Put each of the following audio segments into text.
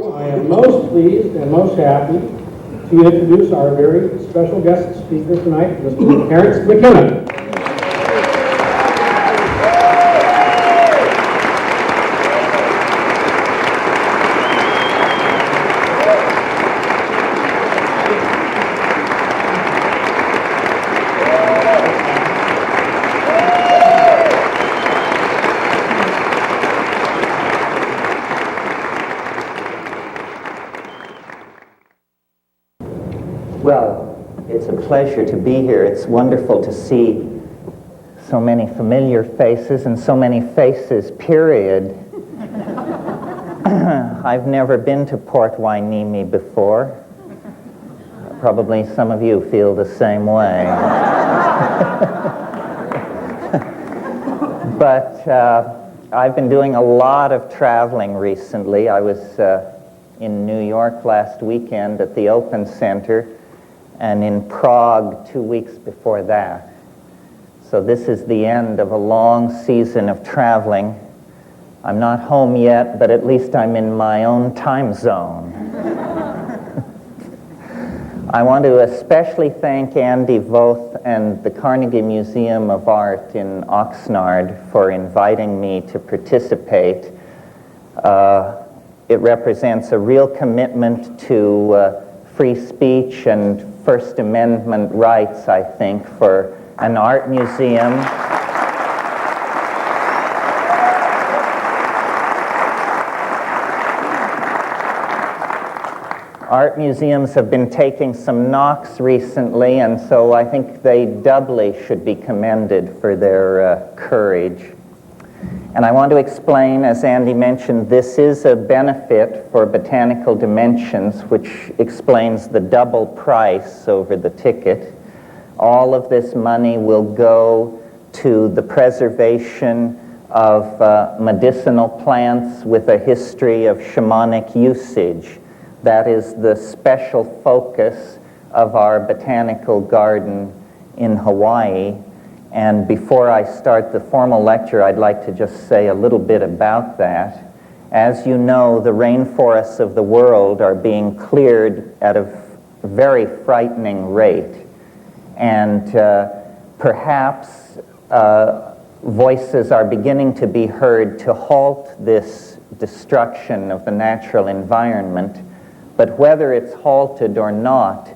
I am most pleased and most happy to introduce our very special guest speaker tonight, Mr. Terence McKenna. Well, it's a pleasure to be here. It's wonderful to see so many familiar faces and so many faces, period. I've never been to Port Hueneme before. Probably some of you feel the same way. But I've been doing a lot of traveling recently. I was in New York last weekend at the Open Center, and in Prague 2 weeks before that. So this is the end of a long season of traveling. I'm not home yet, but at least I'm in my own time zone. I want to especially thank Andy Voth and the Carnegie Museum of Art in Oxnard for inviting me to participate. It represents a real commitment to free speech and First Amendment rights, I think, for an art museum. Art museums have been taking some knocks recently, and so I think they doubly should be commended for their courage. And I want to explain, as Andy mentioned, this is a benefit for Botanical Dimensions, which explains the double price over the ticket. All of this money will go to the preservation of medicinal plants with a history of shamanic usage. That is the special focus of our botanical garden in Hawaii. And before I start the formal lecture, I'd like to just say a little bit about that. As you know, the rainforests of the world are being cleared at a very frightening rate. And perhaps voices are beginning to be heard to halt this destruction of the natural environment. But whether it's halted or not,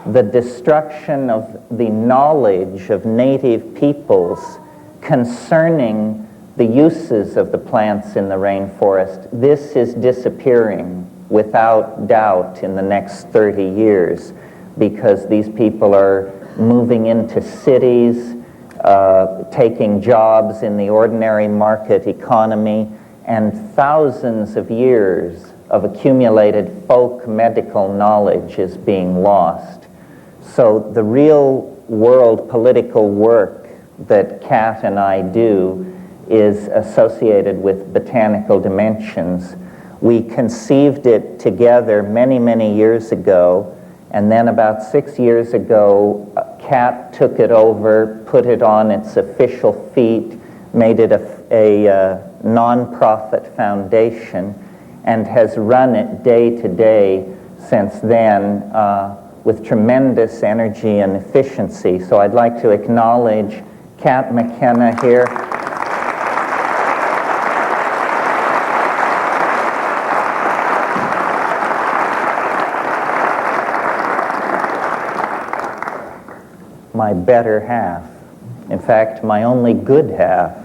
the destruction of the knowledge of native peoples concerning the uses of the plants in the rainforest, this is disappearing without doubt in the next 30 years because these people are moving into cities, taking jobs in the ordinary market economy, and thousands of years of accumulated folk medical knowledge is being lost. So the real world political work that Kat and I do is associated with Botanical Dimensions. We conceived it together many, many years ago, and then about 6 years ago, Kat took it over, put it on its official feet, made it a non-profit foundation, and has run it day to day since then with tremendous energy and efficiency. So I'd like to acknowledge Kat McKenna here. My better half. In fact, my only good half.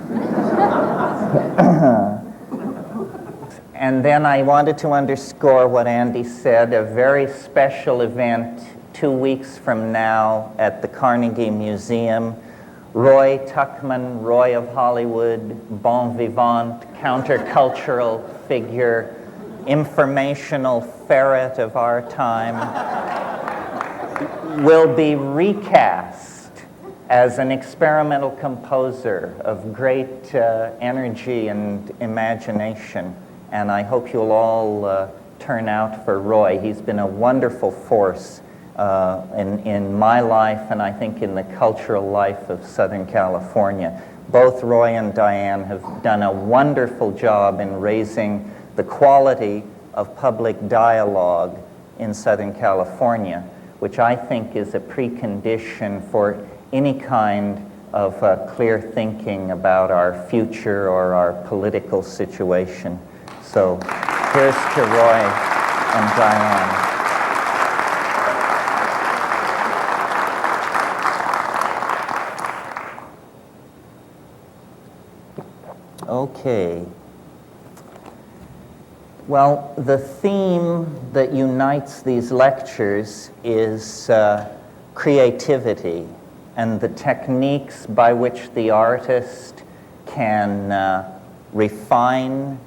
And then I wanted to underscore what Andy said, a very special event 2 weeks from now at the Carnegie Museum. Roy Tuckman, Roy of Hollywood, bon vivant, countercultural figure, informational ferret of our time, will be recast as an experimental composer of great energy and imagination. And I hope you'll all turn out for Roy. He's been a wonderful force in my life and I think in the cultural life of Southern California. Both Roy and Diane have done a wonderful job in raising the quality of public dialogue in Southern California, which I think is a precondition for any kind of clear thinking about our future or our political situation. So here's to Roy and Diane. Okay. Well, the theme that unites these lectures is creativity and the techniques by which the artist can refine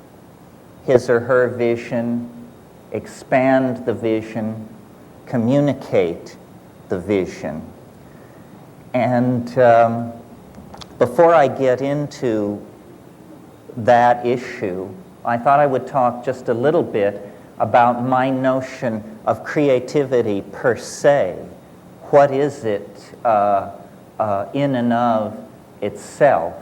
his or her vision, expand the vision, communicate the vision. And before I get into that issue, I thought I would talk just a little bit about my notion of creativity per se. What is it in and of itself?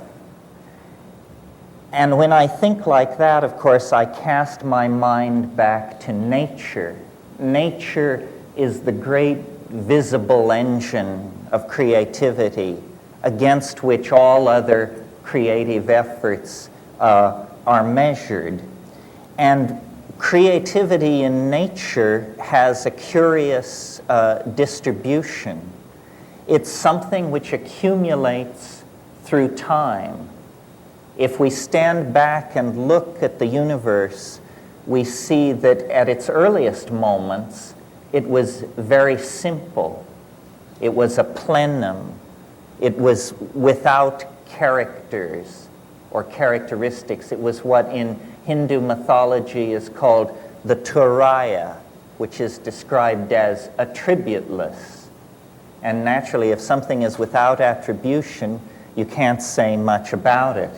And when I think like that, of course, I cast my mind back to nature. Nature is the great visible engine of creativity against which all other creative efforts are measured. And creativity in nature has a curious distribution. It's something which accumulates through time. If we stand back and look at the universe, we see that at its earliest moments, it was very simple. It was a plenum. It was without characters or characteristics. It was what in Hindu mythology is called the Turaya, which is described as attributeless. And naturally, if something is without attribution, you can't say much about it.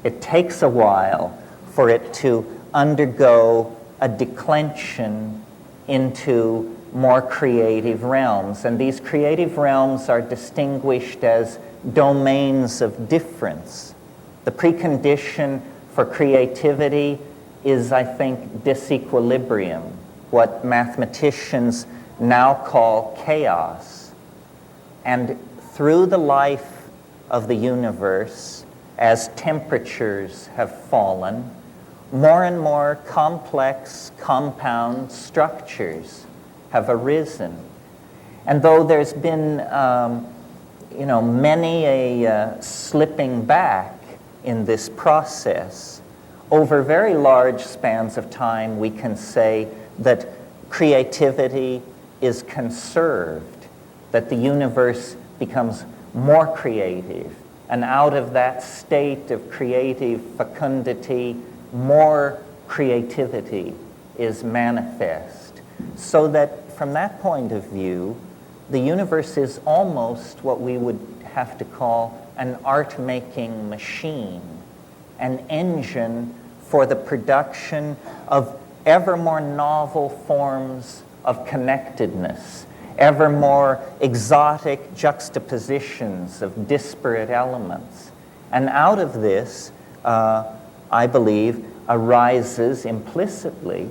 It takes a while for it to undergo a declension into more creative realms. And these creative realms are distinguished as domains of difference. The precondition for creativity is, I think, disequilibrium, what mathematicians now call chaos. And through the life of the universe, as temperatures have fallen, more and more complex, compound structures have arisen. And though there's been, many a slipping back in this process, over very large spans of time, we can say that creativity is conserved, that the universe becomes more creative. And out of that state of creative fecundity, more creativity is manifest. So that from that point of view, the universe is almost what we would have to call an art-making machine, an engine for the production of ever more novel forms of connectedness, ever more exotic juxtapositions of disparate elements. And out of this, I believe, arises implicitly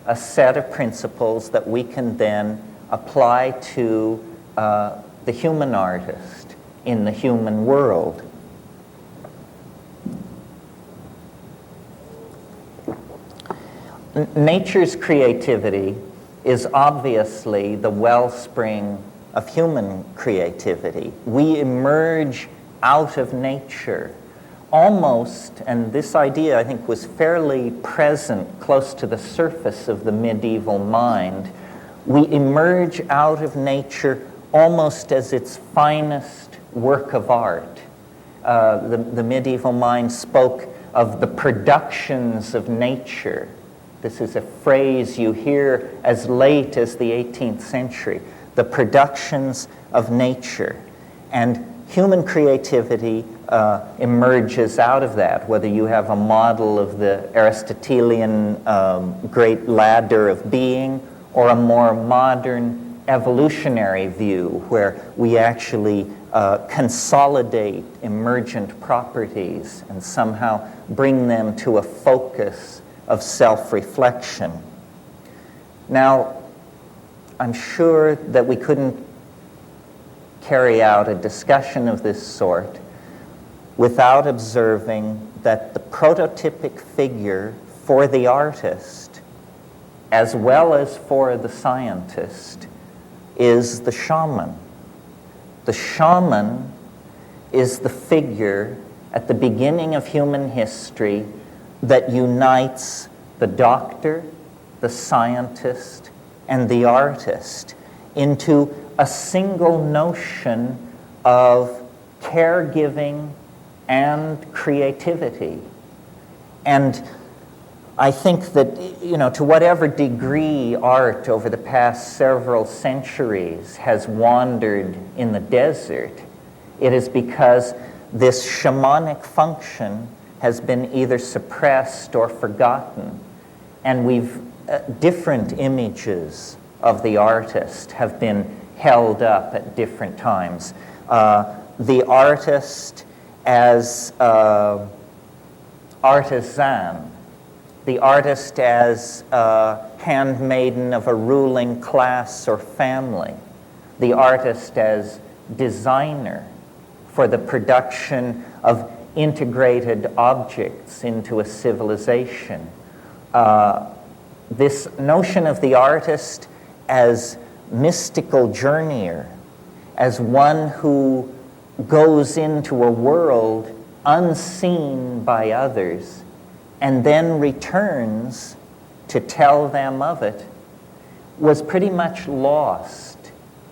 a set of principles that we can then apply to the human artist in the human world. Nature's creativity is obviously the wellspring of human creativity. We emerge out of nature almost, and this idea I think was fairly present close to the surface of the medieval mind, we emerge out of nature almost as its finest work of art. The medieval mind spoke of the productions of nature. This is a phrase you hear as late as the 18th century, the productions of nature. And human creativity emerges out of that, whether you have a model of the Aristotelian great ladder of being or a more modern evolutionary view where we actually consolidate emergent properties and somehow bring them to a focus of self-reflection. Now, I'm sure that we couldn't carry out a discussion of this sort without observing that the prototypic figure for the artist, as well as for the scientist, is the shaman. The shaman is the figure at the beginning of human history that unites the doctor, the scientist, and the artist into a single notion of caregiving and creativity. And I think that, to whatever degree art over the past several centuries has wandered in the desert, it is because this shamanic function has been either suppressed or forgotten. And different images of the artist have been held up at different times. The artist as artisan, the artist as handmaiden of a ruling class or family, the artist as designer for the production of integrated objects into a civilization. This notion of the artist as mystical journeyer, as one who goes into a world unseen by others and then returns to tell them of it, was pretty much lost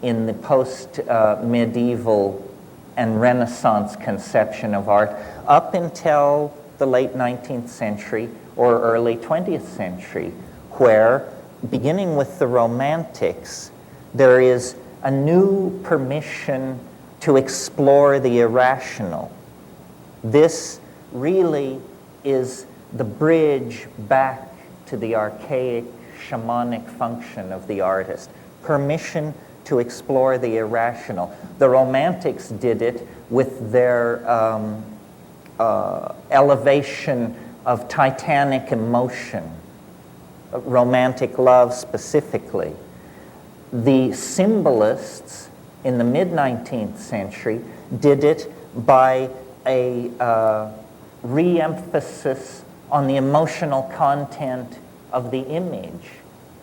in the post-medieval and Renaissance conception of art up until the late 19th century or early 20th century, where, beginning with the Romantics, there is a new permission to explore the irrational. This really is the bridge back to the archaic shamanic function of the artist. Permission to explore the irrational. The Romantics did it with their elevation of titanic emotion, romantic love specifically. The symbolists in the mid-19th century did it by a re-emphasis on the emotional content of the image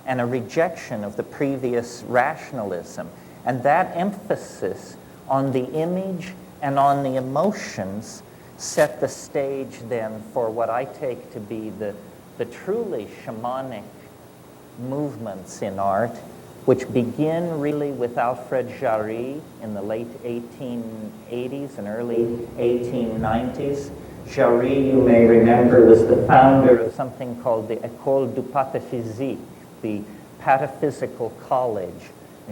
and a rejection of the previous rationalism. And that emphasis on the image and on the emotions set the stage then for what I take to be the truly shamanic movements in art, which begin really with Alfred Jarry in the late 1880s and early 1890s. Jarry, you may remember, was the founder of something called the École du Pataphysique, the Pataphysical College.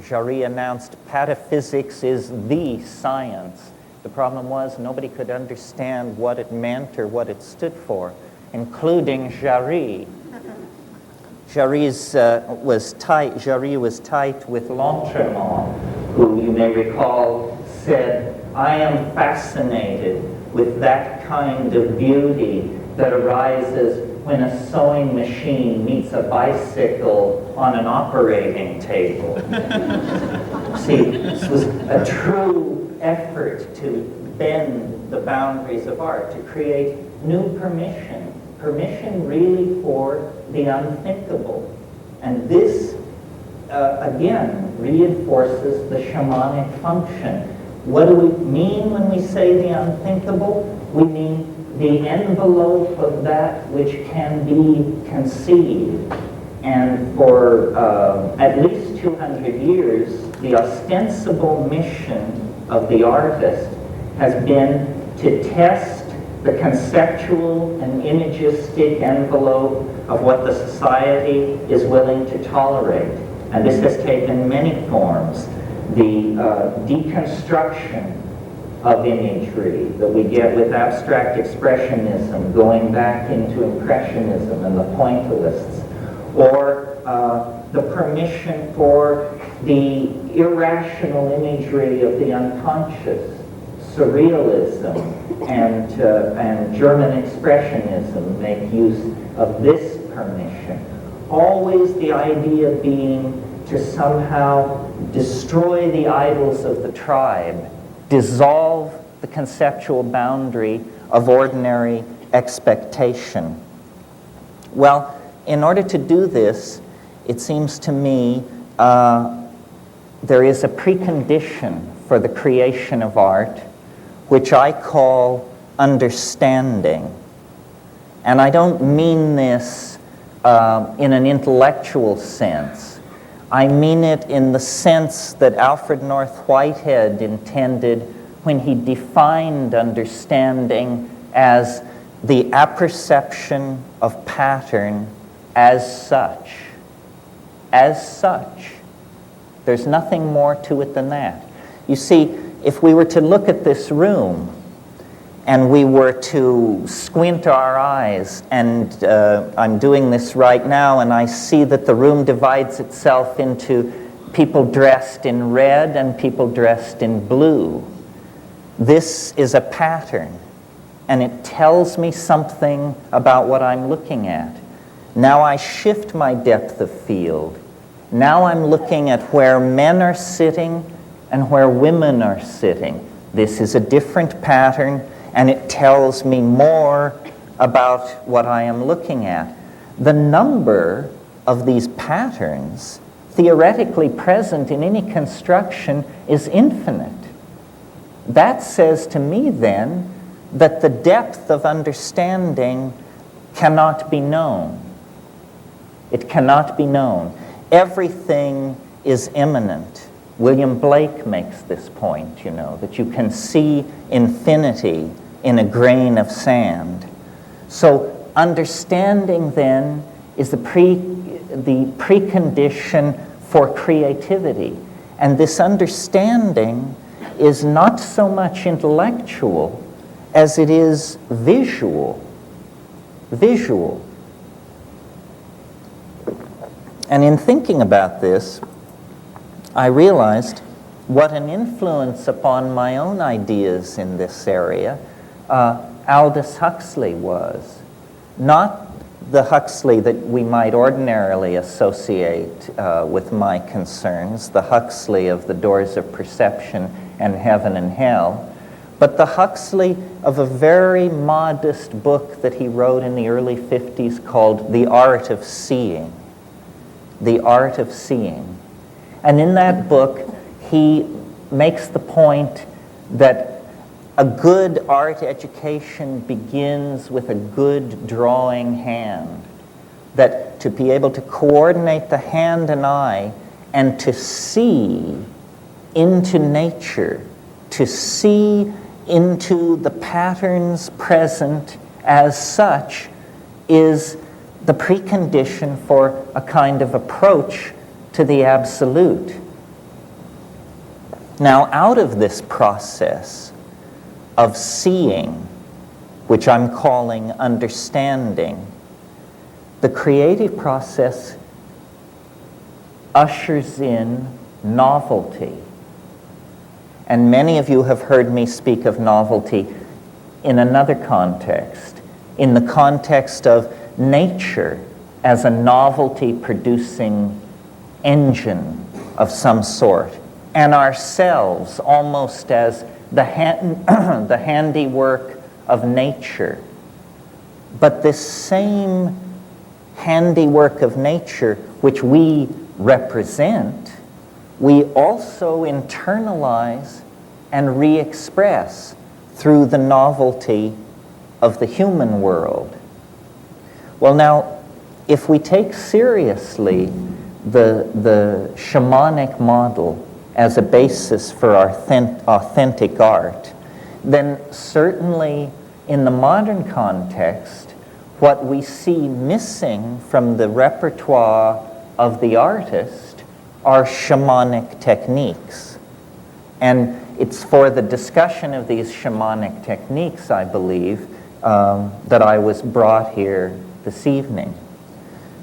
Jarry announced pataphysics is the science. The problem was nobody could understand what it meant or what it stood for, including Jarry. Jarry was tight with L'Entremont, who you may recall said, "I am fascinated with that kind of beauty that arises when a sewing machine meets a bicycle on an operating table." See, this was a true effort to bend the boundaries of art, to create new permission really for the unthinkable. And this, again, reinforces the shamanic function. What do we mean when we say the unthinkable? We mean the envelope of that which can be conceived. And for at least 200 years, the ostensible mission of the artist has been to test the conceptual and imagistic envelope of what the society is willing to tolerate. And this has taken many forms. The deconstruction of imagery that we get with abstract expressionism, going back into impressionism and the pointillists, or the permission for the irrational imagery of the unconscious, surrealism, and German expressionism make use of this permission. always the idea being to somehow destroy the idols of the tribe, dissolve the conceptual boundary of ordinary expectation. Well, in order to do this, it seems to me there is a precondition for the creation of art, which I call understanding. And I don't mean this in an intellectual sense. I mean it in the sense that Alfred North Whitehead intended when he defined understanding as the apperception of pattern as such. As such. There's nothing more to it than that. You see, if we were to look at this room and we were to squint our eyes, and I'm doing this right now, and I see that the room divides itself into people dressed in red and people dressed in blue. This is a pattern, and it tells me something about what I'm looking at. Now I shift my depth of field. Now I'm looking at where men are sitting and where women are sitting. This is a different pattern, and it tells me more about what I am looking at. The number of these patterns theoretically present in any construction is infinite. That says to me then that the depth of understanding cannot be known. It cannot be known. Everything is immanent. William Blake makes this point, you know, that you can see infinity in a grain of sand. So understanding then is the precondition for creativity. And this understanding is not so much intellectual as it is visual. Visual. And in thinking about this, I realized what an influence upon my own ideas in this area Aldous Huxley was. Not the Huxley that we might ordinarily associate with my concerns, the Huxley of The Doors of Perception and Heaven and Hell, but the Huxley of a very modest book that he wrote in the early 50s called The Art of Seeing. The Art of Seeing. And in that book, he makes the point that a good art education begins with a good drawing hand. That to be able to coordinate the hand and eye and to see into nature, to see into the patterns present as such, is the precondition for a kind of approach to the absolute. Now, out of this process of seeing, which I'm calling understanding, the creative process ushers in novelty. And many of you have heard me speak of novelty in another context, in the context of nature as a novelty-producing engine of some sort, and ourselves almost as the handiwork of nature. But this same handiwork of nature, which we represent, we also internalize and re-express through the novelty of the human world. Well, now, if we take seriously the shamanic model as a basis for authentic art, then certainly in the modern context, what we see missing from the repertoire of the artist are shamanic techniques. And it's for the discussion of these shamanic techniques, I believe, that I was brought here this evening.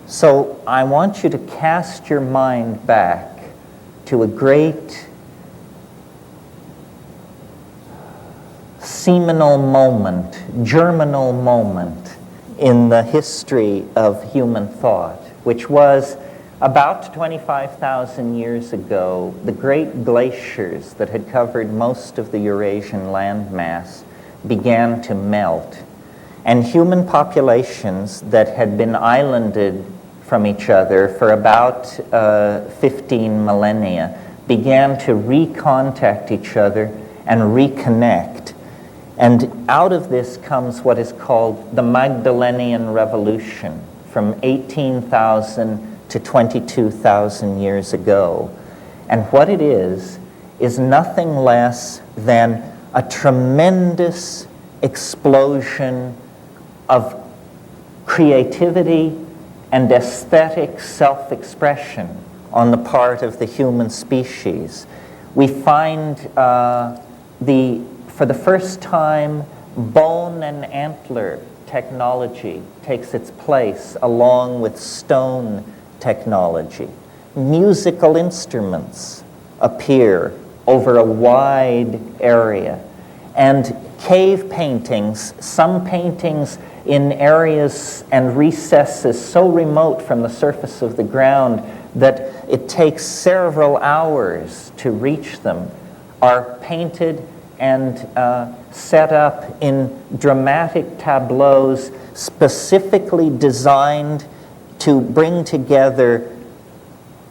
So I want you to cast your mind back to a great seminal moment, germinal moment in the history of human thought, which was about 25,000 years ago, the great glaciers that had covered most of the Eurasian landmass began to melt. And human populations that had been islanded from each other for about 15 millennia began to recontact each other and reconnect. And out of this comes what is called the Magdalenian Revolution from 18,000 to 22,000 years ago. And what it is nothing less than a tremendous explosion of creativity and aesthetic self-expression on the part of the human species. We find for the first time, bone and antler technology takes its place along with stone technology. Musical instruments appear over a wide area. And cave paintings, some paintings in areas and recesses so remote from the surface of the ground that it takes several hours to reach them, are painted and set up in dramatic tableaus specifically designed to bring together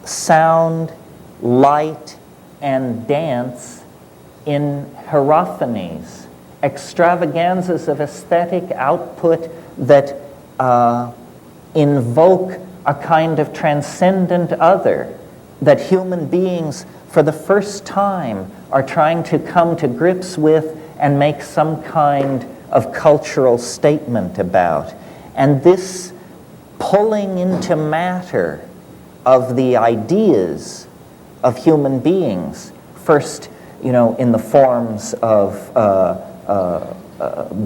sound, light, and dance in hierophanies, extravaganzas of aesthetic output that invoke a kind of transcendent other, that human beings for the first time are trying to come to grips with and make some kind of cultural statement about. And this pulling into matter of the ideas of human beings, first, in the forms of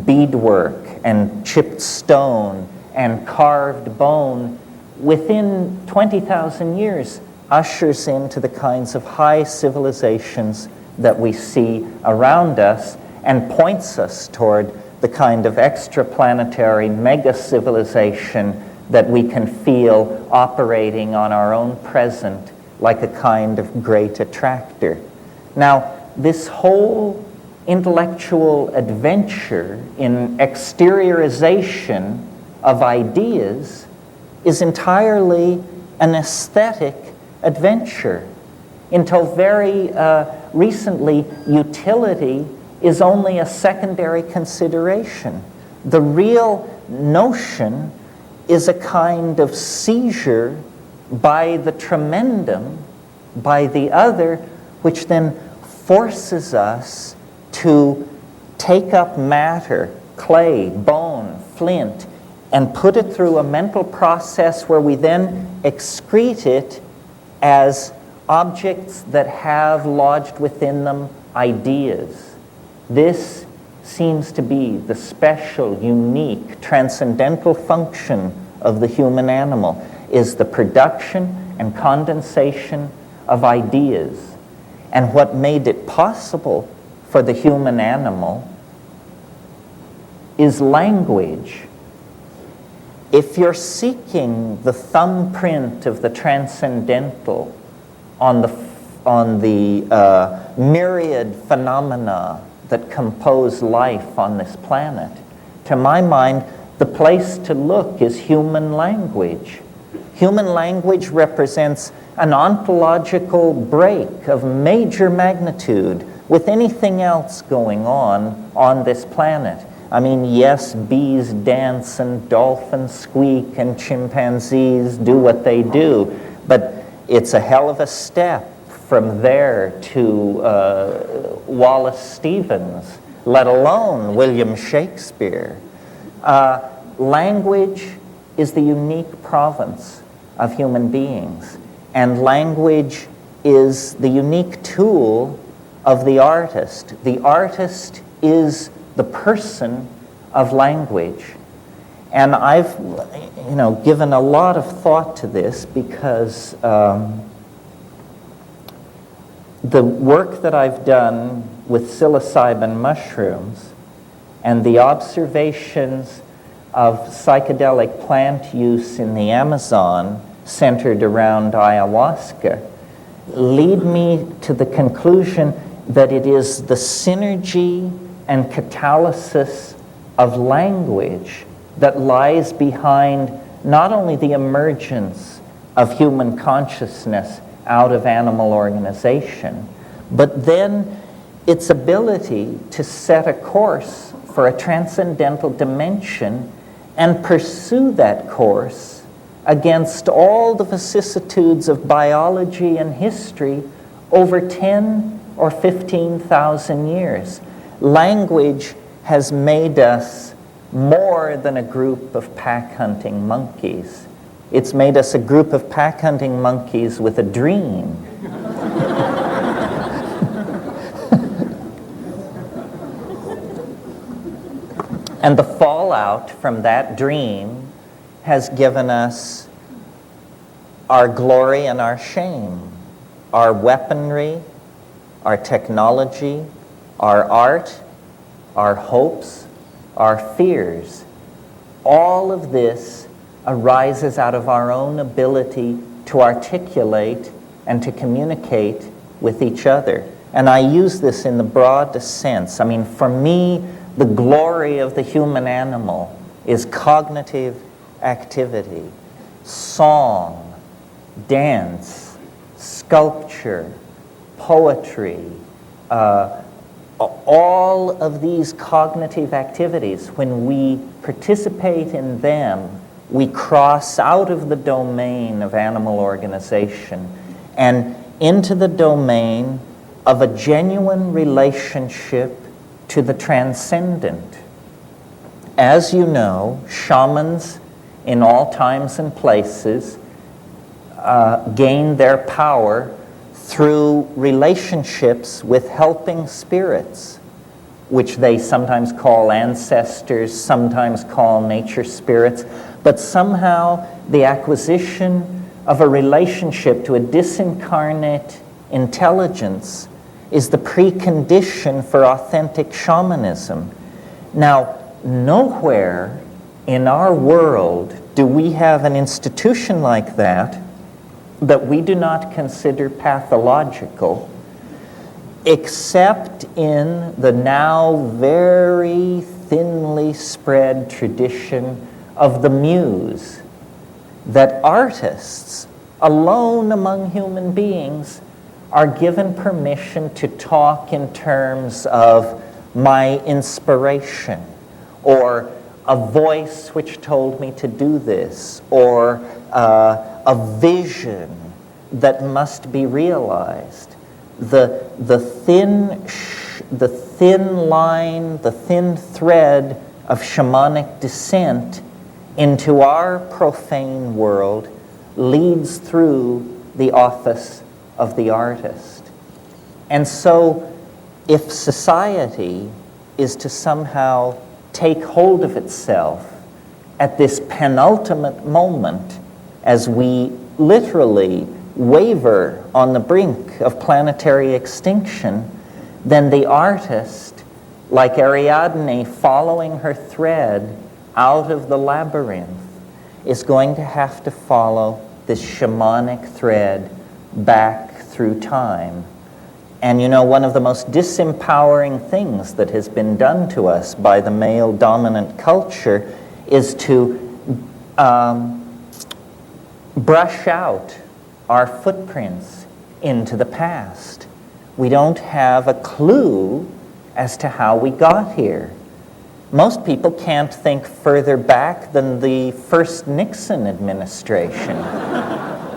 beadwork and chipped stone and carved bone, within 20,000 years ushers into the kinds of high civilizations that we see around us and points us toward the kind of extraplanetary mega-civilization that we can feel operating on our own present like a kind of great attractor. Now, this whole intellectual adventure in exteriorization of ideas is entirely an aesthetic adventure. Until very recently, utility is only a secondary consideration. The real notion is a kind of seizure by the tremendum, by the other, which then forces us to take up matter, clay, bone, flint, and put it through a mental process where we then excrete it as objects that have lodged within them ideas. This seems to be the special, unique, transcendental function of the human animal, is the production and condensation of ideas. And what made it possible for the human animal is language. If you're seeking the thumbprint of the transcendental on the myriad phenomena that compose life on this planet, to my mind, the place to look is human language. Human language represents an ontological break of major magnitude with anything else going on this planet. I mean, yes, bees dance and dolphins squeak and chimpanzees do what they do, but it's a hell of a step from there to Wallace Stevens, let alone William Shakespeare. Language is the unique province of human beings, and language is the unique tool of the artist. The artist is the person of language. And I've, given a lot of thought to this because the work that I've done with psilocybin mushrooms and the observations of psychedelic plant use in the Amazon centered around ayahuasca lead me to the conclusion that it is the synergy and catalysis of language that lies behind not only the emergence of human consciousness out of animal organization, but then its ability to set a course for a transcendental dimension and pursue that course against all the vicissitudes of biology and history over 10 or 15,000 years. Language has made us more than a group of pack-hunting monkeys. It's made us a group of pack-hunting monkeys with a dream. And the fallout from that dream has given us our glory and our shame, our weaponry, our technology, our art, our hopes, our fears. All of this arises out of our own ability to articulate and to communicate with each other. And I use this in the broadest sense. I mean, for me, the glory of the human animal is cognitive activity, song, dance, sculpture, poetry, all of these cognitive activities, when we participate in them, we cross out of the domain of animal organization and into the domain of a genuine relationship to the transcendent. As you know, shamans in all times and places gain their power through relationships with helping spirits, which they sometimes call ancestors, sometimes call nature spirits, but somehow the acquisition of a relationship to a disincarnate intelligence is the precondition for authentic shamanism. Now, nowhere in our world do we have an institution like that we do not consider pathological, except in the now very thinly spread tradition of the muse, that artists alone among human beings are given permission to talk in terms of my inspiration, or a voice which told me to do this, or a vision that must be realized. The thin line, the thin thread of shamanic descent into our profane world leads through the office of the artist. And so, if society is to somehow take hold of itself at this penultimate moment, as we literally waver on the brink of planetary extinction, then the artist, like Ariadne following her thread out of the labyrinth, is going to have to follow this shamanic thread back through time. And you know, one of the most disempowering things that has been done to us by the male-dominant culture is to brush out our footprints into the past. We don't have a clue as to how we got here. Most people can't think further back than the first Nixon administration,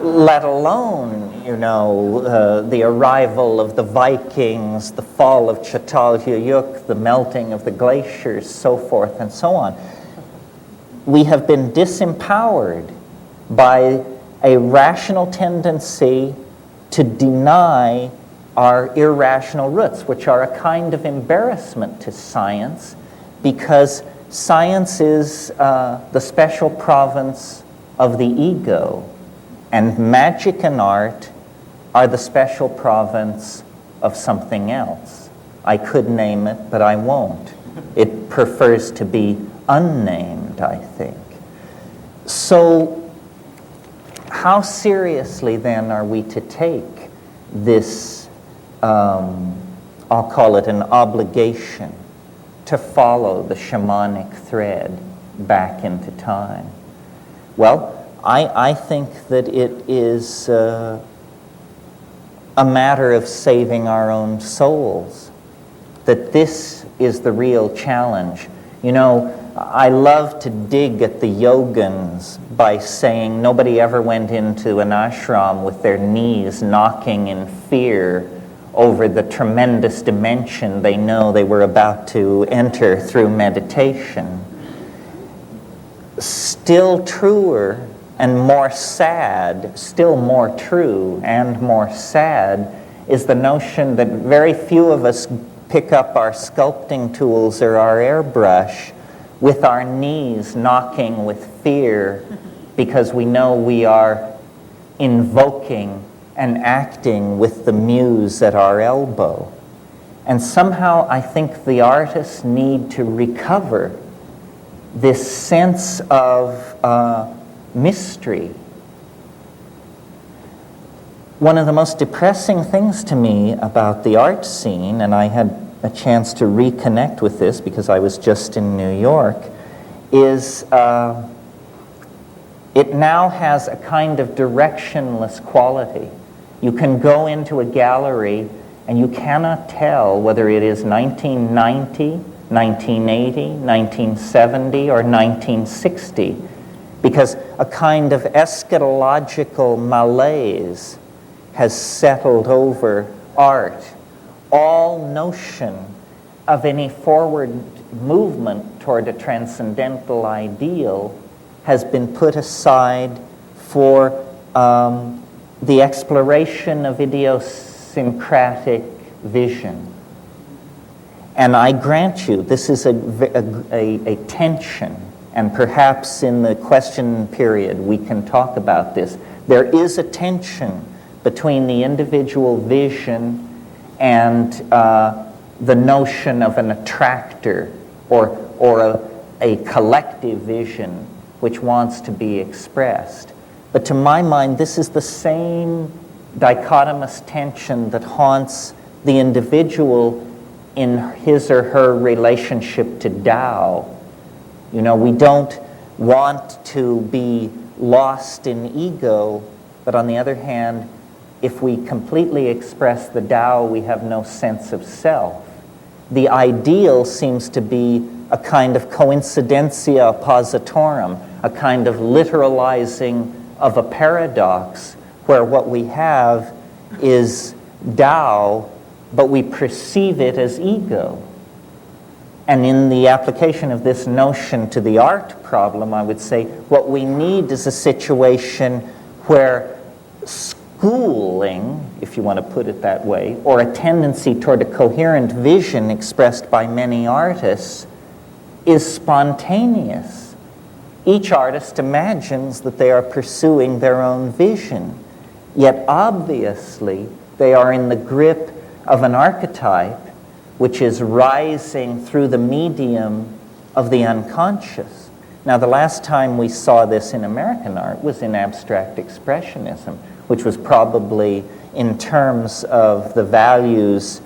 let alone, you know, the arrival of the Vikings, the fall of Çatalhöyük, the melting of the glaciers, so forth and so on. We have been disempowered by a rational tendency to deny our irrational roots, which are a kind of embarrassment to science, because science is the special province of the ego, and magic and art are the special province of something else. I could name it, but I won't. It prefers to be unnamed, I think. So, how seriously then are we to take this, I'll call it an obligation to follow the shamanic thread back into time? Well, I think that it is a matter of saving our own souls, that this is the real challenge. You know, I love to dig at the yogins by saying nobody ever went into an ashram with their knees knocking in fear over the tremendous dimension they know they were about to enter through meditation. Still truer and more sad, still more true and more sad, is the notion that very few of us pick up our sculpting tools or our airbrush with our knees knocking with fear because we know we are invoking and acting with the muse at our elbow. And somehow I think the artists need to recover this sense of mystery. One of the most depressing things to me about the art scene, and I had a chance to reconnect with this because I was just in New York, is it now has a kind of directionless quality. You can go into a gallery and you cannot tell whether it is 1990, 1980, 1970, or 1960, because a kind of eschatological malaise has settled over art. All notion of any forward movement toward a transcendental ideal has been put aside for the exploration of idiosyncratic vision. And I grant you, this is a tension, and perhaps in the question period we can talk about this. There is a tension between the individual vision and the notion of an attractor or a collective vision which wants to be expressed. But to my mind, this is the same dichotomous tension that haunts the individual in his or her relationship to Tao. You know, we don't want to be lost in ego, but on the other hand, if we completely express the Tao, we have no sense of self. The ideal seems to be a kind of coincidentia oppositorum, a kind of literalizing of a paradox, where what we have is Tao, but we perceive it as ego. And in the application of this notion to the art problem, I would say what we need is a situation where schooling, if you want to put it that way, or a tendency toward a coherent vision expressed by many artists is spontaneous. Each artist imagines that they are pursuing their own vision, yet obviously they are in the grip of an archetype which is rising through the medium of the unconscious. Now, the last time we saw this in American art was in abstract expressionism, which was probably in terms of the values,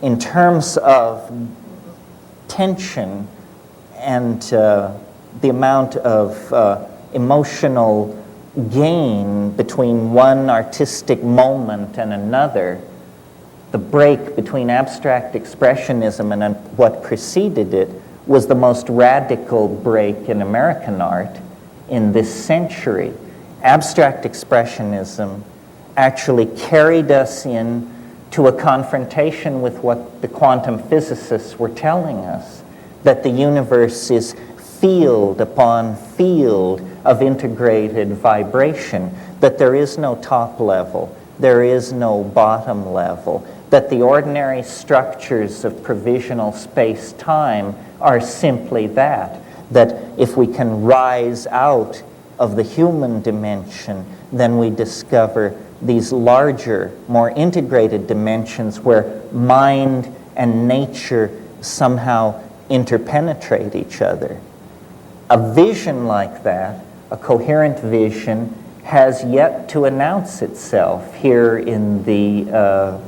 in terms of tension and the amount of emotional gain between one artistic moment and another. The break between abstract expressionism and what preceded it was the most radical break in American art in this century. Abstract expressionism actually carried us in to a confrontation with what the quantum physicists were telling us, that the universe is field upon field of integrated vibration, that there is no top level, there is no bottom level, that the ordinary structures of provisional space-time are simply that if we can rise out of the human dimension, then we discover these larger, more integrated dimensions where mind and nature somehow interpenetrate each other. A vision like that, a coherent vision, has yet to announce itself here in the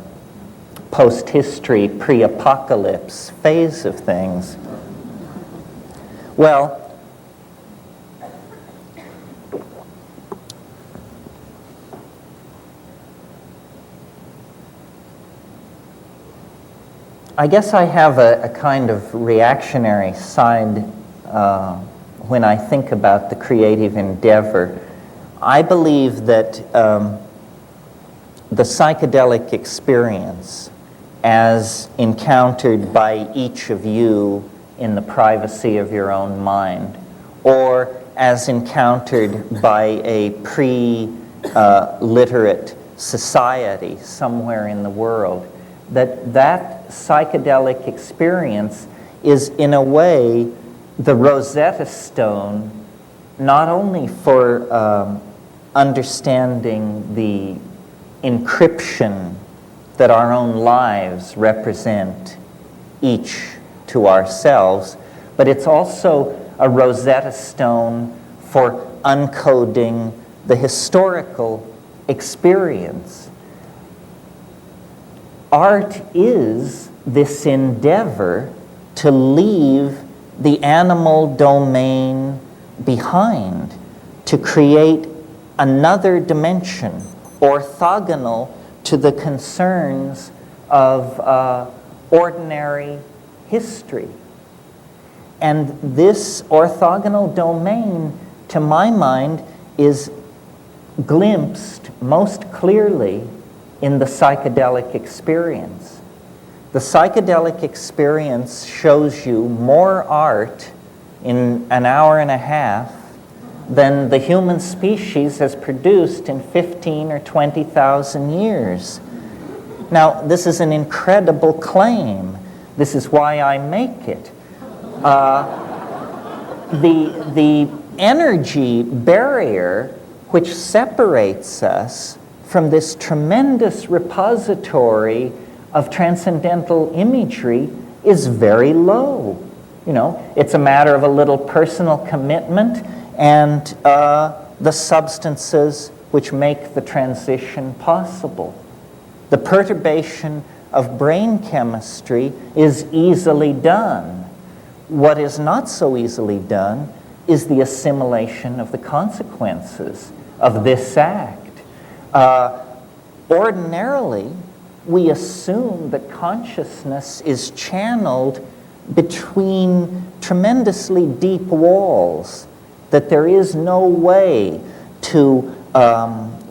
post-history, pre-apocalypse phase of things? Well, I guess I have a kind of reactionary side when I think about the creative endeavor. I believe that the psychedelic experience, as encountered by each of you in the privacy of your own mind, or as encountered by a pre-literate society somewhere in the world, that psychedelic experience is in a way the Rosetta Stone, not only for understanding the encryption that our own lives represent each to ourselves, but it's also a Rosetta Stone for uncoding the historical experience. Art is this endeavor to leave the animal domain behind, to create another dimension orthogonal to the concerns of ordinary history. And this orthogonal domain, to my mind, is glimpsed most clearly in the psychedelic experience. The psychedelic experience shows you more art in an hour and a half than the human species has produced in 15 or 20,000 years. Now, this is an incredible claim. This is why I make it. The energy barrier which separates us from this tremendous repository of transcendental imagery is very low. You know, it's a matter of a little personal commitment and the substances which make the transition possible. The perturbation of brain chemistry is easily done. What is not so easily done is the assimilation of the consequences of this act. Ordinarily, we assume that consciousness is channeled between tremendously deep walls, that there is no way to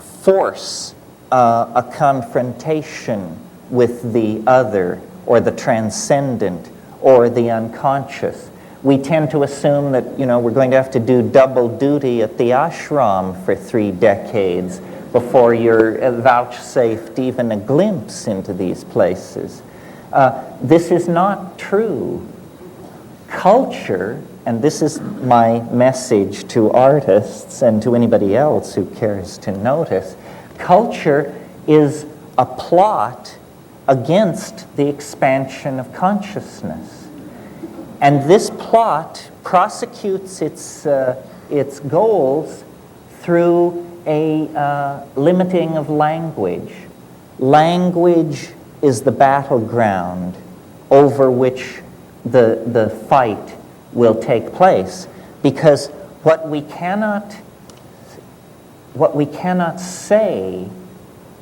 force a confrontation with the other or the transcendent or the unconscious. We tend to assume that, you know, we're going to have to do double duty at the ashram for 3 decades before you're vouchsafed even a glimpse into these places. This is not true. Culture, and this is my message to artists and to anybody else who cares to notice, culture is a plot against the expansion of consciousness. And this plot prosecutes its goals through a limiting of language. Language is the battleground over which the fight will take place, because what we cannot say,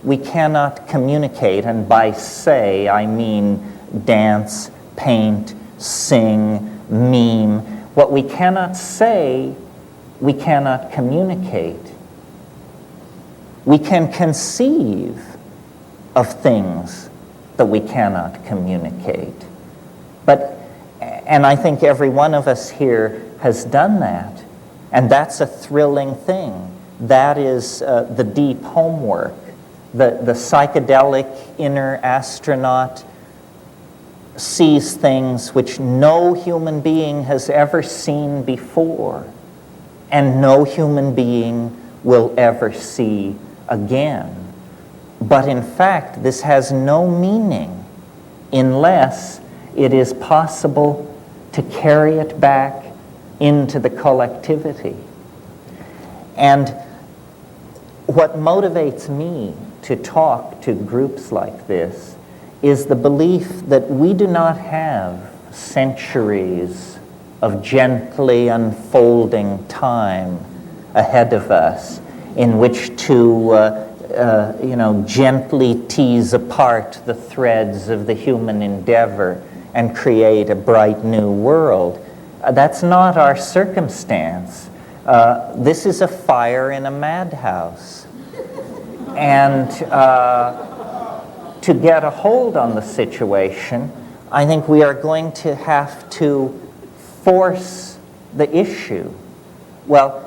we cannot communicate. And by say, I mean dance, paint, sing, meme. What we cannot say, we cannot communicate. We can conceive of things that we cannot communicate. And I think every one of us here has done that. And that's a thrilling thing. That is the deep homework. The psychedelic inner astronaut sees things which no human being has ever seen before, and no human being will ever see again. But in fact, this has no meaning unless it is possible to carry it back into the collectivity. And what motivates me to talk to groups like this is the belief that we do not have centuries of gently unfolding time ahead of us in which to gently tease apart the threads of the human endeavor and create a bright new world. That's not our circumstance. This is a fire in a madhouse. And to get a hold on the situation, I think we are going to have to force the issue. Well,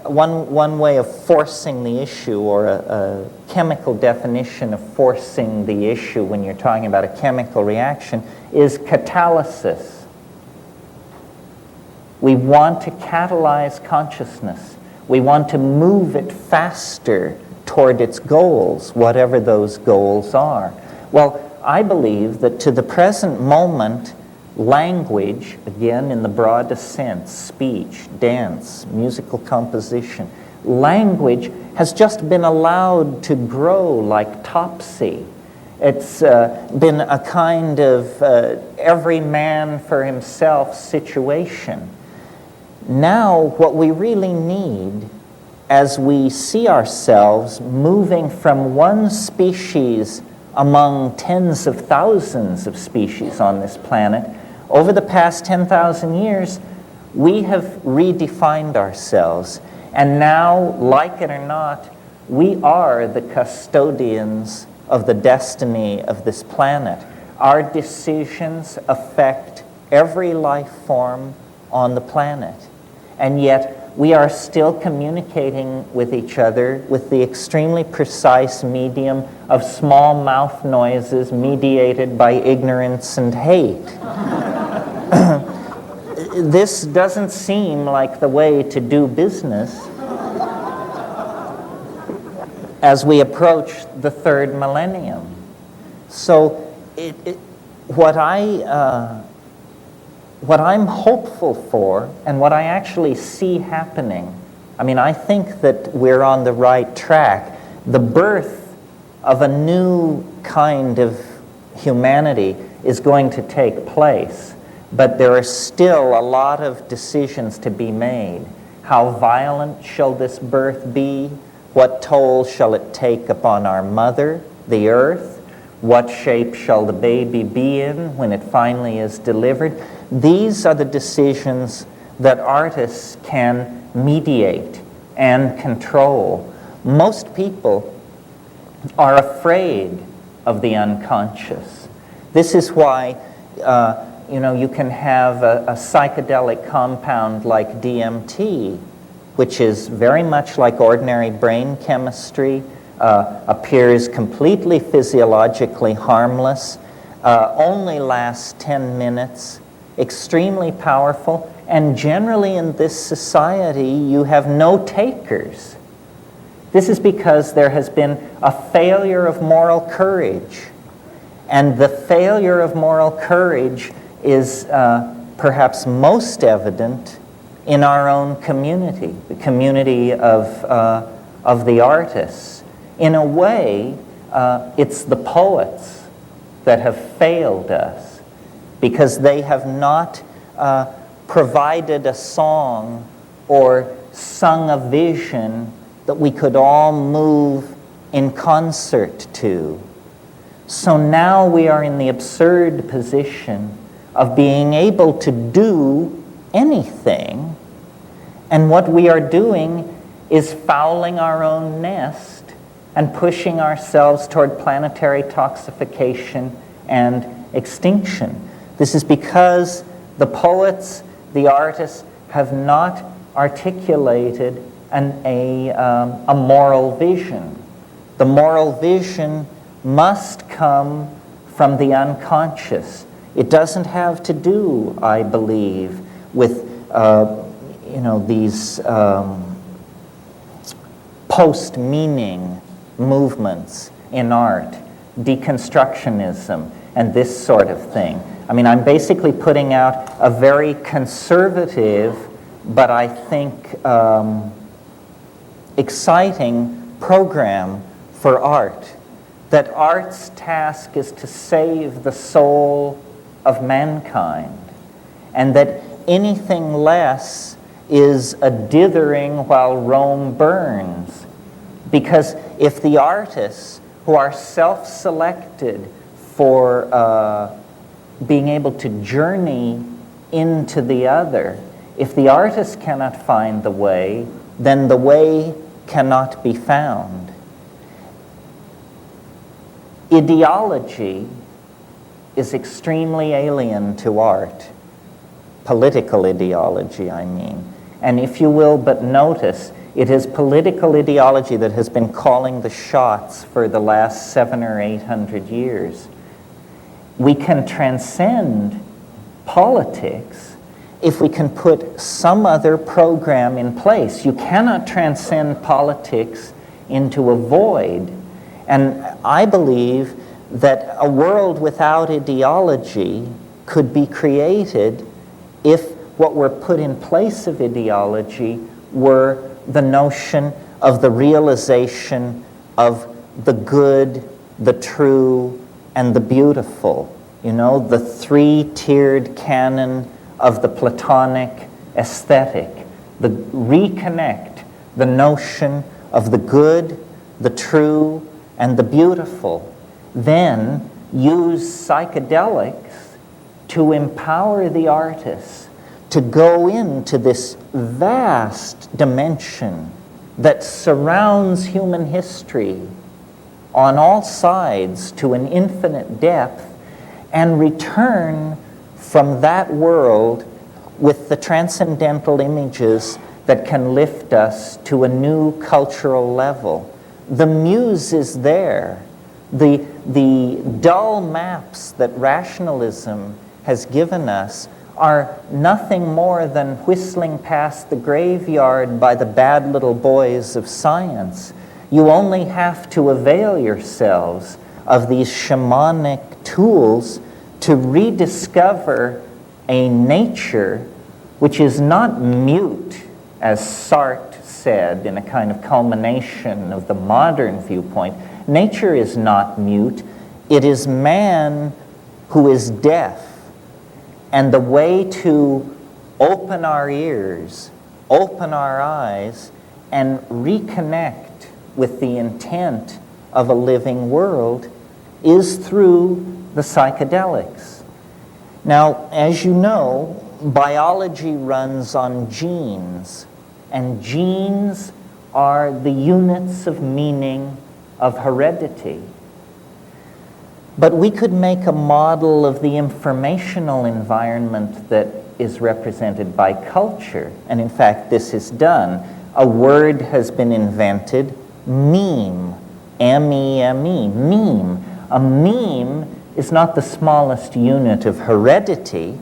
one way of forcing the issue, or a chemical definition of forcing the issue when you're talking about a chemical reaction, is catalysis. We want to catalyze consciousness. We want to move it faster toward its goals, whatever those goals are. Well, I believe that to the present moment, language, again in the broadest sense, speech, dance, musical composition, language has just been allowed to grow like topsy. It's been a kind of every man for himself situation. Now, what we really need, as we see ourselves moving from one species among tens of thousands of species on this planet, over the past 10,000 years, we have redefined ourselves. And now, like it or not, we are the custodians of the destiny of this planet. Our decisions affect every life form on the planet. And yet, we are still communicating with each other with the extremely precise medium of small mouth noises mediated by ignorance and hate. This doesn't seem like the way to do business as we approach the third millennium. So what I'm hopeful for, and what I actually see happening, I think that we're on the right track. The birth of a new kind of humanity is going to take place, but there are still a lot of decisions to be made. How violent shall this birth be? What toll shall it take upon our mother, the earth? What shape shall the baby be in when it finally is delivered? These are the decisions that artists can mediate and control. Most people are afraid of the unconscious. This is why you can have a psychedelic compound like DMT, which is very much like ordinary brain chemistry, appears completely physiologically harmless, only lasts 10 minutes, extremely powerful, and generally in this society you have no takers. This is because there has been a failure of moral courage. And the failure of moral courage is perhaps most evident in our own community, the community of the artists. In a way, it's the poets that have failed us because they have not provided a song or sung a vision that we could all move in concert to. So now we are in the absurd position of being able to do anything, and what we are doing is fouling our own nest and pushing ourselves toward planetary toxification and extinction. This is because the poets, the artists, have not articulated a moral vision. The moral vision must come from the unconscious. It doesn't have to do, I believe, with these post-meaning movements in art, deconstructionism, and this sort of thing. I'm basically putting out a very conservative, but I think exciting program for art, that art's task is to save the soul of mankind, and that anything less is a dithering while Rome burns. Because if the artists, who are self-selected for being able to journey into the other, if the artist cannot find the way, then the way cannot be found. Ideology is extremely alien to art. Political ideology, I mean. And if you will but notice, it is political ideology that has been calling the shots for the last 700 or 800 years. We can transcend politics if we can put some other program in place. You cannot transcend politics into a void. And I believe that a world without ideology could be created if what were put in place of ideology were the notion of the realization of the good, the true, and the beautiful. You know, the three-tiered canon of the Platonic aesthetic. Reconnect the notion of the good, the true, and the beautiful. Then use psychedelics to empower the artists to go into this vast dimension that surrounds human history on all sides to an infinite depth, and return from that world with the transcendental images that can lift us to a new cultural level. The muse is there. The dull maps that rationalism has given us are nothing more than whistling past the graveyard by the bad little boys of science. You only have to avail yourselves of these shamanic tools to rediscover a nature which is not mute, as Sartre said in a kind of culmination of the modern viewpoint. Nature is not mute. It is man who is deaf. And the way to open our ears, open our eyes, and reconnect with the intent of a living world is through the psychedelics. Now, as you know, biology runs on genes, and genes are the units of meaning of heredity. But we could make a model of the informational environment that is represented by culture, and in fact this is done. A word has been invented, meme, M-E-M-E, meme. A meme is not the smallest unit of heredity.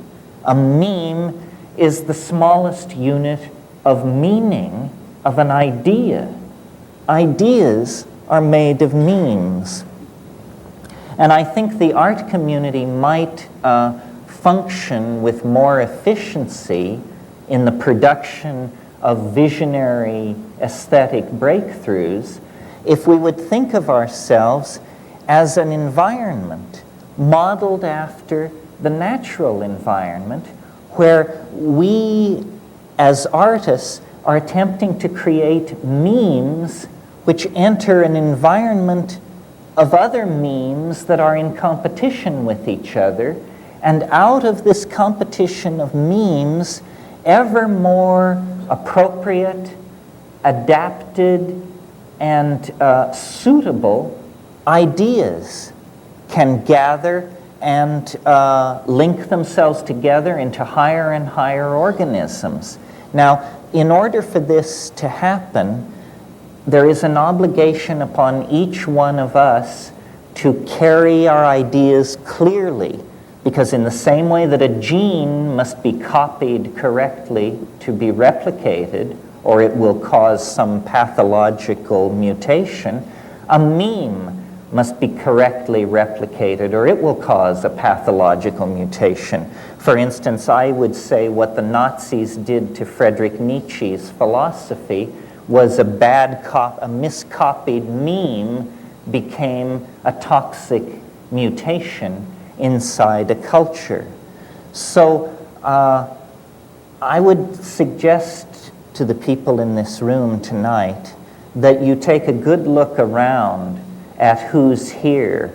A meme is the smallest unit of meaning of an idea. Ideas are made of memes. And I think the art community might function with more efficiency in the production of visionary aesthetic breakthroughs if we would think of ourselves as an environment modeled after the natural environment, where we as artists are attempting to create memes which enter an environment of other memes that are in competition with each other, and out of this competition of memes, ever more appropriate, adapted, and suitable ideas can gather and link themselves together into higher and higher organisms. Now, in order for this to happen, there is an obligation upon each one of us to carry our ideas clearly, because in the same way that a gene must be copied correctly to be replicated, or it will cause some pathological mutation, a meme must be correctly replicated, or it will cause a pathological mutation. For instance, I would say what the Nazis did to Friedrich Nietzsche's philosophy was a miscopied meme became a toxic mutation inside a culture. So I would suggest to the people in this room tonight that you take a good look around at who's here.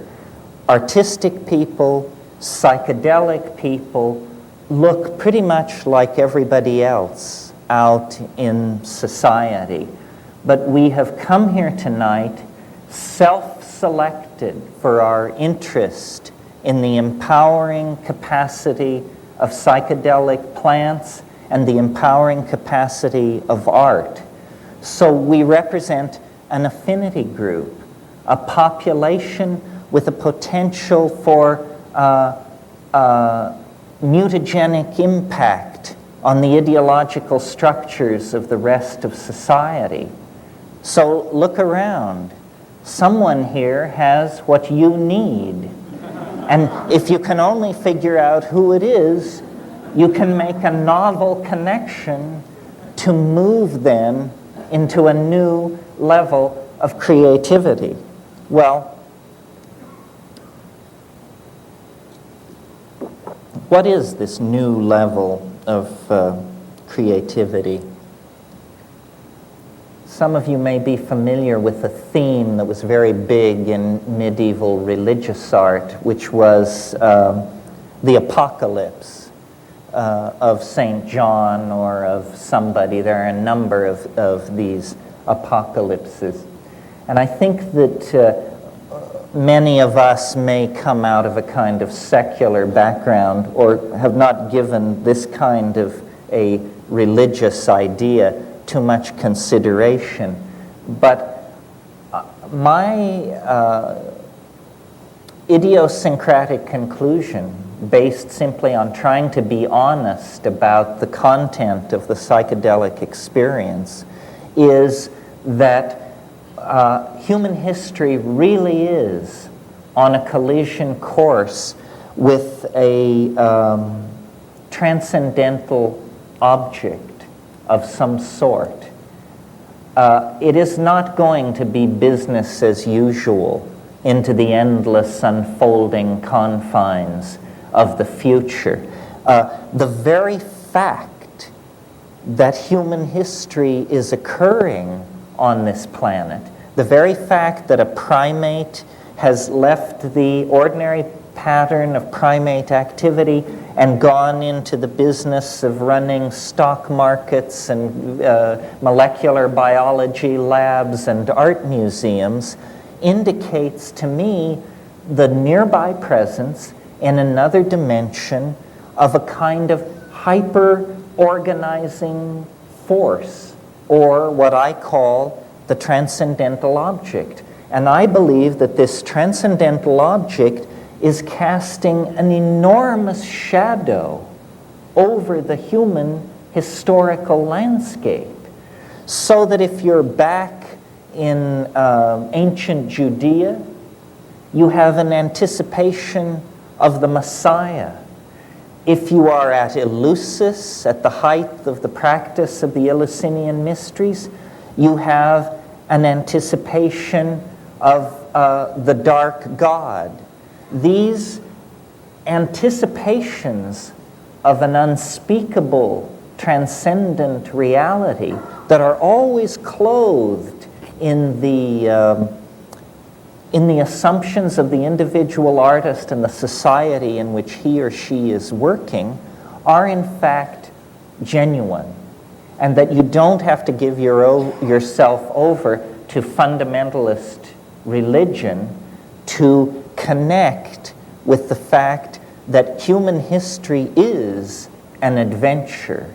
Artistic people, psychedelic people look pretty much like everybody else out in society. But we have come here tonight self-selected for our interest in the empowering capacity of psychedelic plants and the empowering capacity of art. So we represent an affinity group, a population with a potential for mutagenic impact on the ideological structures of the rest of society. So look around. Someone here has what you need. And if you can only figure out who it is, you can make a novel connection to move them into a new level of creativity. Well, what is this new level of creativity? Some of you may be familiar with a theme that was very big in medieval religious art, which was the apocalypse of St. John or of somebody. There are a number of these apocalypses. And I think that many of us may come out of a kind of secular background or have not given this kind of a religious idea too much consideration. But my idiosyncratic conclusion, based simply on trying to be honest about the content of the psychedelic experience, is that human history really is on a collision course with a transcendental object of some sort. It is not going to be business as usual into the endless unfolding confines of the future. The very fact that human history is occurring on this planet, the very fact that a primate has left the ordinary pattern of primate activity and gone into the business of running stock markets and molecular biology labs and art museums indicates to me the nearby presence in another dimension of a kind of hyper-organizing force, or what I call the transcendental object. And I believe that this transcendental object is casting an enormous shadow over the human historical landscape. So that if you're back in ancient Judea, you have an anticipation of the Messiah. If you are at Eleusis, at the height of the practice of the Eleusinian mysteries, you have an anticipation of the dark God. These anticipations of an unspeakable, transcendent reality that are always clothed in the assumptions of the individual artist and the society in which he or she is working are in fact genuine, and that you don't have to give yourself over to fundamentalist religion to connect with the fact that human history is an adventure.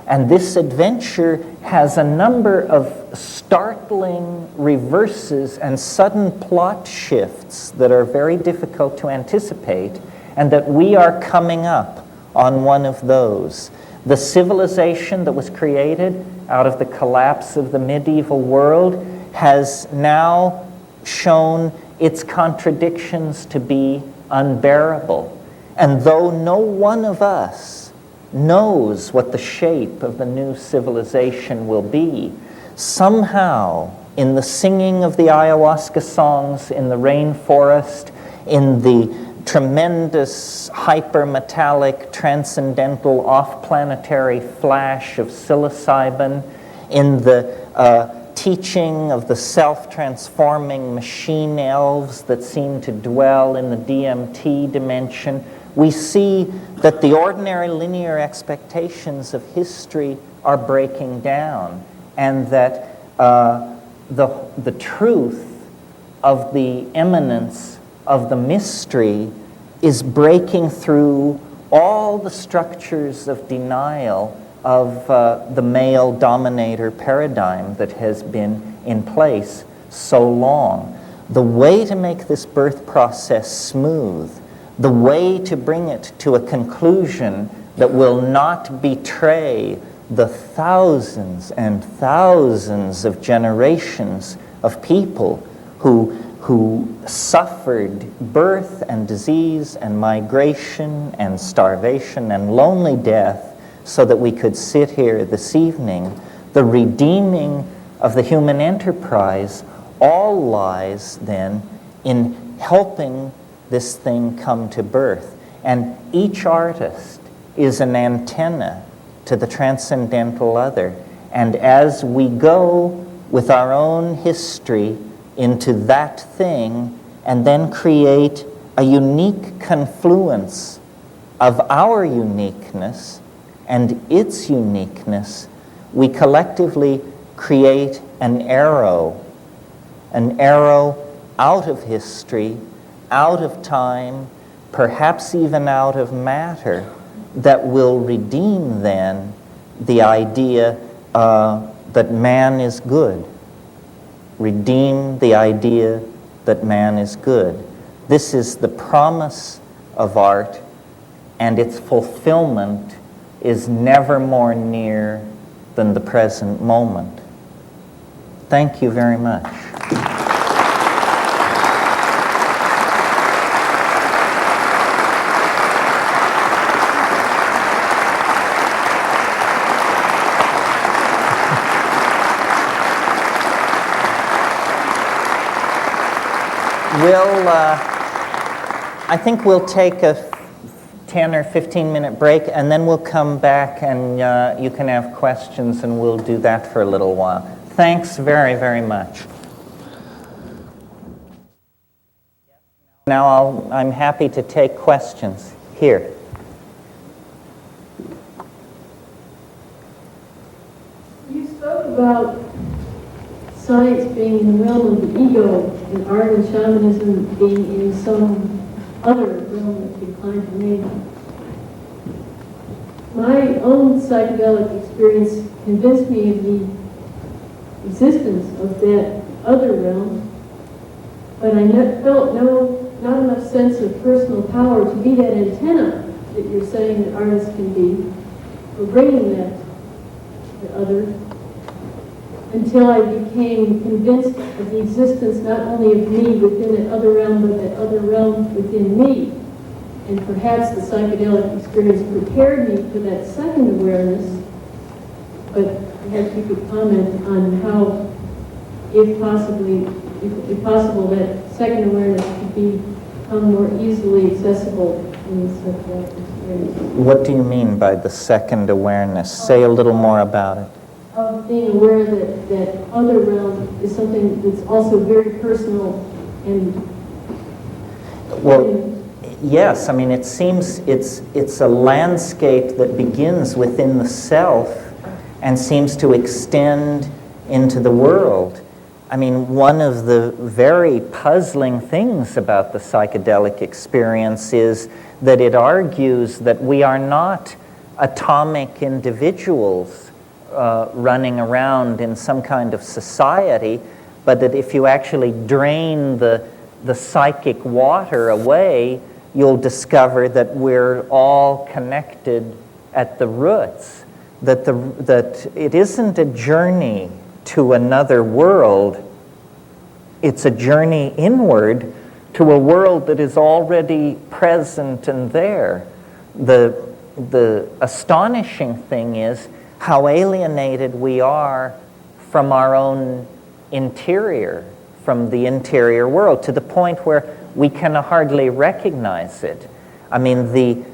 And this adventure has a number of startling reverses and sudden plot shifts that are very difficult to anticipate, and that we are coming up on one of those. The civilization that was created out of the collapse of the medieval world has now shown its contradictions to be unbearable. And though no one of us knows what the shape of the new civilization will be, somehow in the singing of the ayahuasca songs in the rainforest, in the tremendous hypermetallic transcendental off-planetary flash of psilocybin, in the teaching of the self-transforming machine elves that seem to dwell in the DMT dimension, we see that the ordinary linear expectations of history are breaking down, and that the truth of the immanence of the mystery is breaking through all the structures of denial of the male dominator paradigm that has been in place so long. The way to make this birth process smooth, the way to bring it to a conclusion that will not betray the thousands and thousands of generations of people who suffered birth and disease and migration and starvation and lonely death so that we could sit here this evening. The redeeming of the human enterprise all lies then in helping this thing come to birth. And each artist is an antenna to the transcendental other. And as we go with our own history into that thing and then create a unique confluence of our uniqueness and its uniqueness, we collectively create an arrow out of history, out of time, perhaps even out of matter, that will redeem then the idea that man is good. Redeem the idea that man is good. This is the promise of art, and its fulfillment is never more near than the present moment. Thank you very much. I think we'll take a 10 or 15 minute break, and then we'll come back and you can have questions, and we'll do that for a little while. Thanks very, very much. Now I'm happy to take questions. Here. You spoke about science being in the realm of the ego and art and shamanism being in some other realm that you declined to name. My own psychedelic experience convinced me of the existence of that other realm, but I felt not enough sense of personal power to be that antenna that you're saying that artists can be, for bringing that to other, until I became convinced of the existence not only of me within that other realm, but that other realm within me. And perhaps the psychedelic experience prepared me for that second awareness, but perhaps you could comment on how, if possible, that second awareness could become more easily accessible in the psychedelic experience. What do you mean by the second awareness? Say a little more about it. Of being aware that that other realm is something that's also very personal and... Well, yes, I mean, it seems it's a landscape that begins within the self and seems to extend into the world. I mean, one of the very puzzling things about the psychedelic experience is that it argues that we are not atomic individuals running around in some kind of society, but that if you actually drain the psychic water away, you'll discover that we're all connected at the roots, that it isn't a journey to another world, it's a journey inward to a world that is already present and there. The astonishing thing is how alienated we are from our own interior, from the interior world, to the point where we can hardly recognize it. I mean,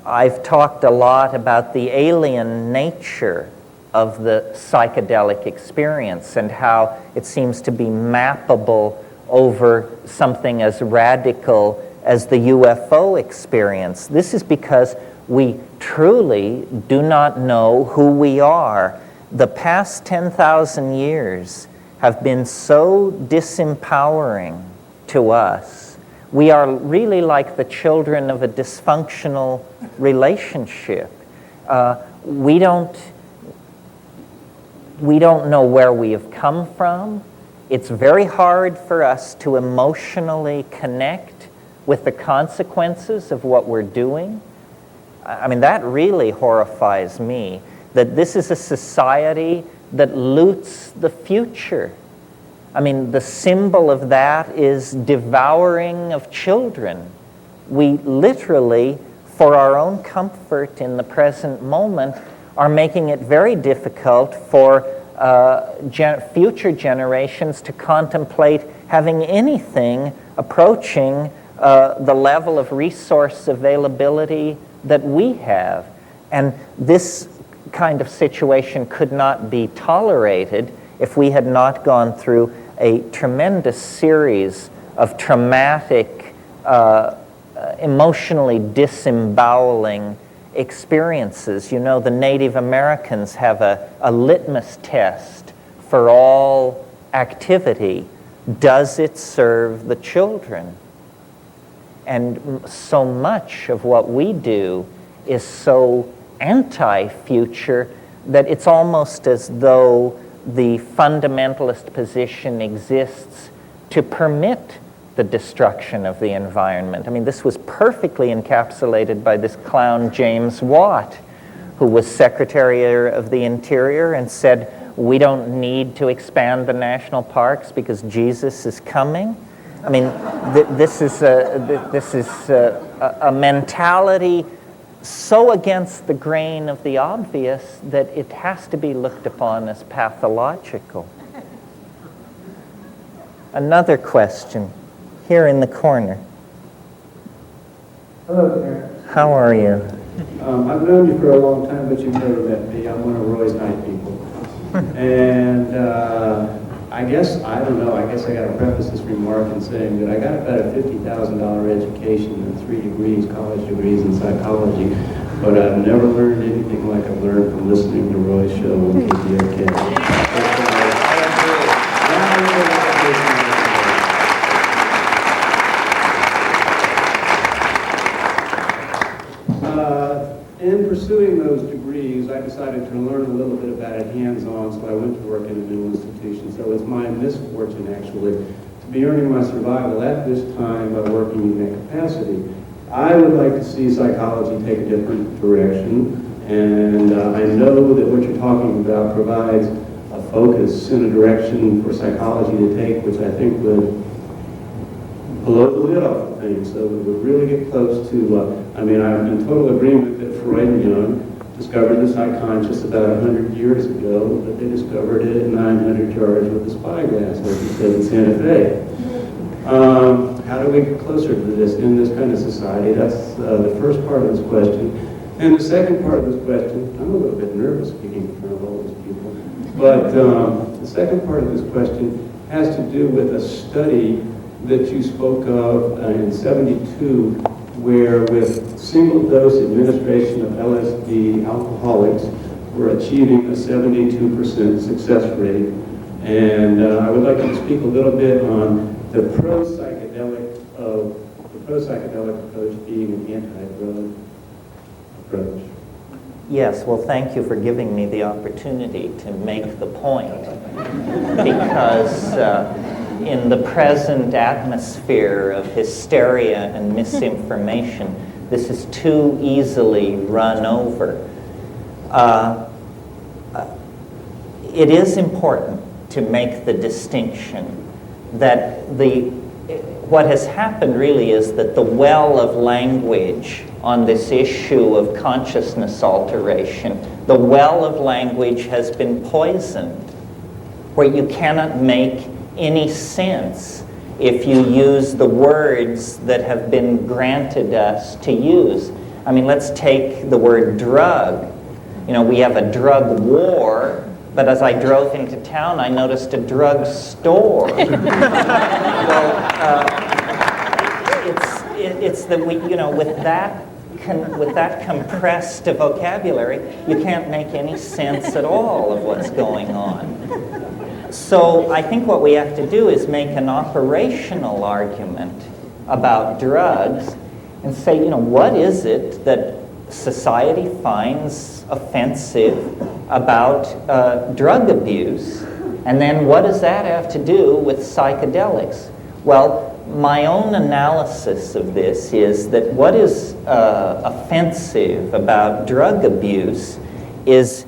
I've talked a lot about the alien nature of the psychedelic experience and how it seems to be mappable over something as radical as the UFO experience. This is because we truly do not know who we are. The past 10,000 years have been so disempowering to us. We are really like the children of a dysfunctional relationship. We don't know where we have come from. It's very hard for us to emotionally connect with the consequences of what we're doing. I mean, that really horrifies me, that this is a society that loots the future. I mean, the symbol of that is devouring of children. We literally, for our own comfort in the present moment, are making it very difficult for future generations to contemplate having anything approaching the level of resource availability that we have. And this kind of situation could not be tolerated if we had not gone through a tremendous series of traumatic, emotionally disemboweling experiences. You know, the Native Americans have a litmus test for all activity. Does it serve the children? And so much of what we do is so anti-future that it's almost as though the fundamentalist position exists to permit the destruction of the environment. I mean, this was perfectly encapsulated by this clown James Watt, who was Secretary of the Interior and said, we don't need to expand the national parks because Jesus is coming. I mean, this is a mentality so against the grain of the obvious that it has to be looked upon as pathological. Another question, here in the corner. Hello, Terence. How are you? I've known you for a long time, but you've never met me. I'm one of Roy's night people. And I guess I got to preface this remark in saying that I got about a $50,000 education and 3 degrees, college degrees in psychology, but I've never learned anything like I've learned from listening to Roy's show on KPFK. In pursuing those degrees, I decided to learn a little bit about it hands-on, so I went to work in a new institution. So it's my misfortune, actually, to be earning my survival at this time by working in that capacity. I would like to see psychology take a different direction, and I know that what you're talking about provides a focus and a direction for psychology to take, which I think would blow the lid off of things, so we would really get close to, I'm in total agreement that Freud and Jung discovered the psychonscious about 100 years ago, but they discovered it at 900 yards with a spyglass, like you said in Santa Fe. How do we get closer to this in this kind of society? That's the first part of this question. And the second part of this question, I'm a little bit nervous speaking in front of all these people, but the second part of this question has to do with a study that you spoke of in '72, where with single-dose administration of LSD, alcoholics were achieving a 72% success rate. And I would like you to speak a little bit on the pro-psychedelic approach being an anti-drug approach. Yes, well, thank you for giving me the opportunity to make the point, because in the present atmosphere of hysteria and misinformation, this is too easily run over. It is important to make the distinction that what has happened really is that the well of language on this issue of consciousness alteration, the well of language has been poisoned. where you cannot make any sense if you use the words that have been granted us to use. I mean, let's take the word drug. You know, we have a drug war, but as I drove into town, I noticed a drug store. It's that we, you know, with that compressed vocabulary, you can't make any sense at all of what's going on. So I think what we have to do is make an operational argument about drugs and say, you know, what is it that society finds offensive about drug abuse? And then what does that have to do with psychedelics? Well, my own analysis of this is that what is offensive about drug abuse is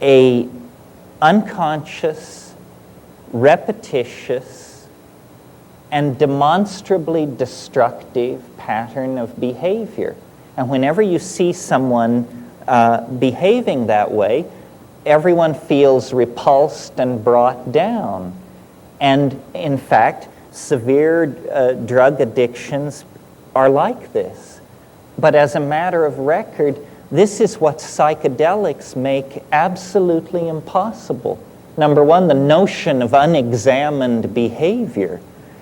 a unconscious, repetitious, and demonstrably destructive pattern of behavior. And whenever you see someone behaving that way, everyone feels repulsed and brought down. And in fact, severe drug addictions are like this. But as a matter of record, this is what psychedelics make absolutely impossible. Number one, the notion of unexamined behavior.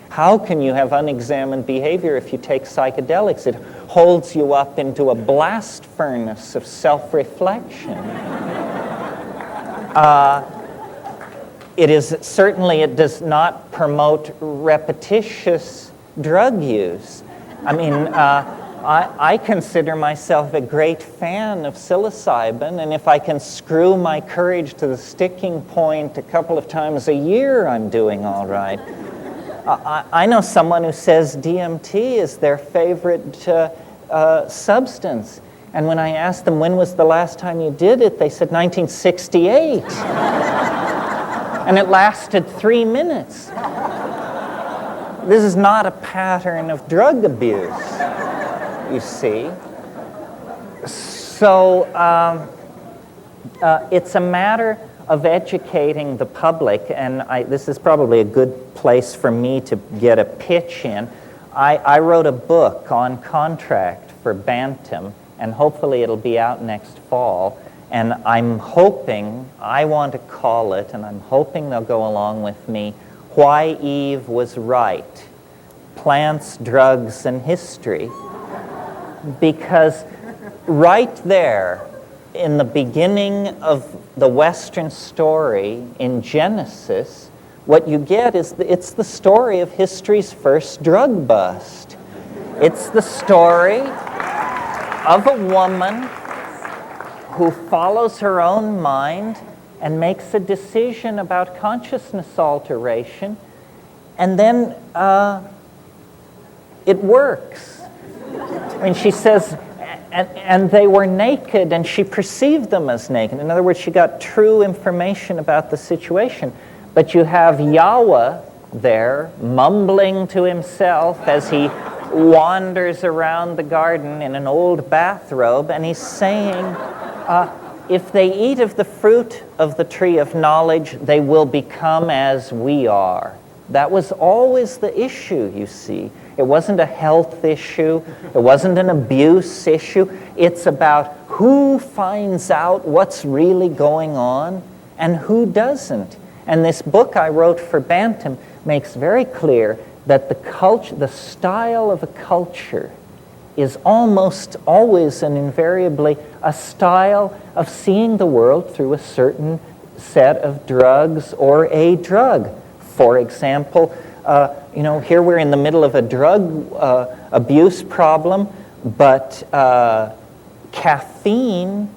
How can you have unexamined behavior if you take psychedelics? It holds you up into a blast furnace of self-reflection. It does not promote repetitious drug use. I mean, I consider myself a great fan of psilocybin, and if I can screw my courage to the sticking point a couple of times a year, I'm doing all right. I know someone who says DMT is their favorite substance. And when I asked them, when was the last time you did it, they said 1968. And it lasted 3 minutes. This is not a pattern of drug abuse, you see. So it's a matter of educating the public, and this is probably a good place for me to get a pitch in. I wrote a book on contract for Bantam, and hopefully it'll be out next fall. And I'm hoping, I want to call it, and I'm hoping they'll go along with me, Why Eve Was Right, Plants, Drugs, and History. Because right there, in the beginning of the Western story in Genesis, what you get is it's the story of history's first drug bust. It's the story of a woman who follows her own mind and makes a decision about consciousness alteration, and then it works. I mean, she says, and they were naked, and she perceived them as naked. In other words, she got true information about the situation. But you have Yahweh there, mumbling to himself as he wanders around the garden in an old bathrobe, and he's saying, if they eat of the fruit of the tree of knowledge, they will become as we are. That was always the issue, you see. It wasn't a health issue. It wasn't an abuse issue. It's about who finds out what's really going on and who doesn't. And this book I wrote for Bantam makes very clear that the style of a culture is almost always and invariably a style of seeing the world through a certain set of drugs or a drug. For example, here we're in the middle of a drug abuse problem, but caffeine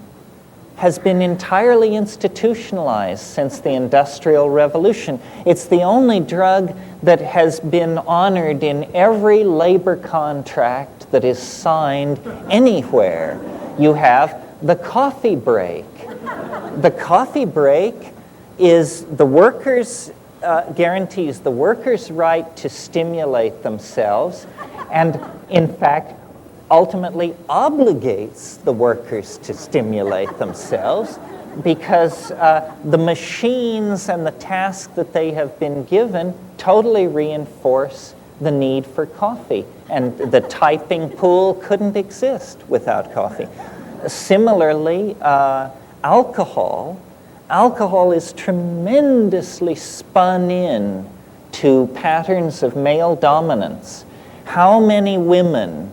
has been entirely institutionalized since the Industrial Revolution. It's the only drug that has been honored in every labor contract that is signed anywhere. You have the coffee break. The coffee break is the workers' guarantees the workers' right to stimulate themselves, and in fact ultimately obligates the workers to stimulate themselves, because the machines and the task that they have been given totally reinforce the need for coffee. And the typing pool couldn't exist without coffee. Similarly, alcohol is tremendously spun in to patterns of male dominance. How many women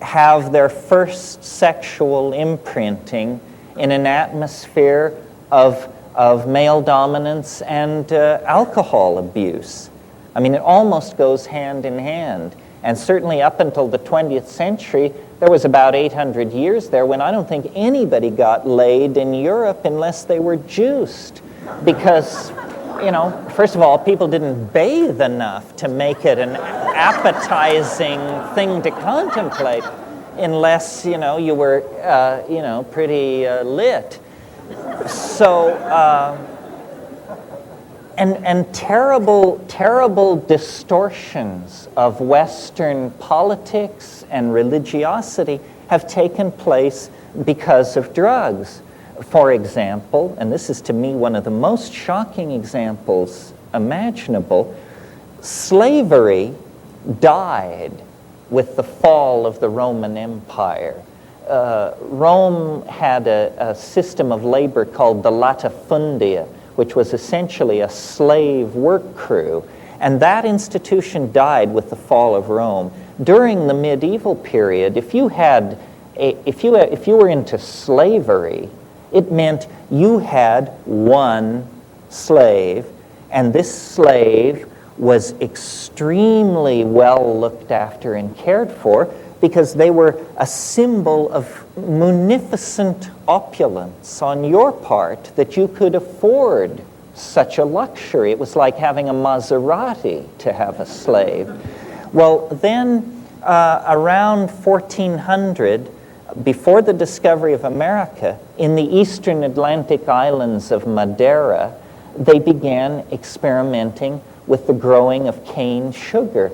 have their first sexual imprinting in an atmosphere of male dominance and alcohol abuse? I mean, it almost goes hand in hand. And certainly up until the 20th century, there was about 800 years there when I don't think anybody got laid in Europe unless they were juiced. Because, you know, first of all, people didn't bathe enough to make it an appetizing thing to contemplate unless, you know, you were, pretty lit. So, and terrible distortions of Western politics and religiosity have taken place because of drugs. For example, and this is to me one of the most shocking examples imaginable, slavery died with the fall of the Roman Empire. Rome had a system of labor called the latifundia, which was essentially a slave work crew. And that institution died with the fall of Rome. During the medieval period, if you were into slavery, it meant you had one slave, and this slave was extremely well looked after and cared for because they were a symbol of munificent opulence on your part that you could afford such a luxury. It was like having a Maserati to have a slave. Well, then around 1400, before the discovery of America, in the eastern Atlantic islands of Madeira, they began experimenting with the growing of cane sugar.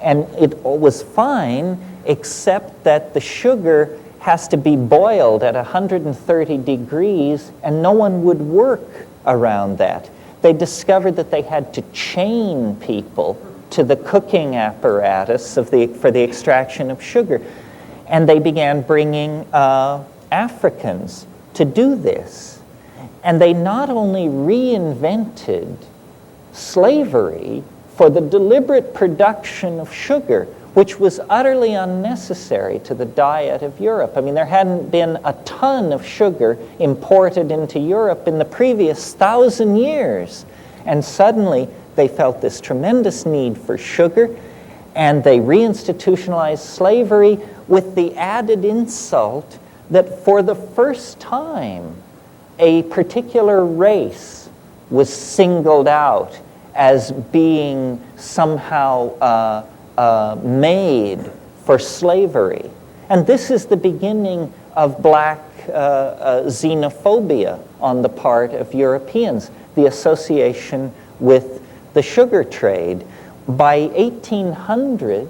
And it was fine, except that the sugar has to be boiled at 130 degrees, and no one would work around that. They discovered that they had to chain people to the cooking apparatus for the extraction of sugar. And they began bringing Africans to do this. And they not only reinvented slavery for the deliberate production of sugar, which was utterly unnecessary to the diet of Europe. I mean, there hadn't been a ton of sugar imported into Europe in the previous 1,000 years. And suddenly, they felt this tremendous need for sugar, and they reinstitutionalized slavery with the added insult that for the first time, a particular race was singled out as being somehow made for slavery. And this is the beginning of black xenophobia on the part of Europeans, the association with the sugar trade. By 1800,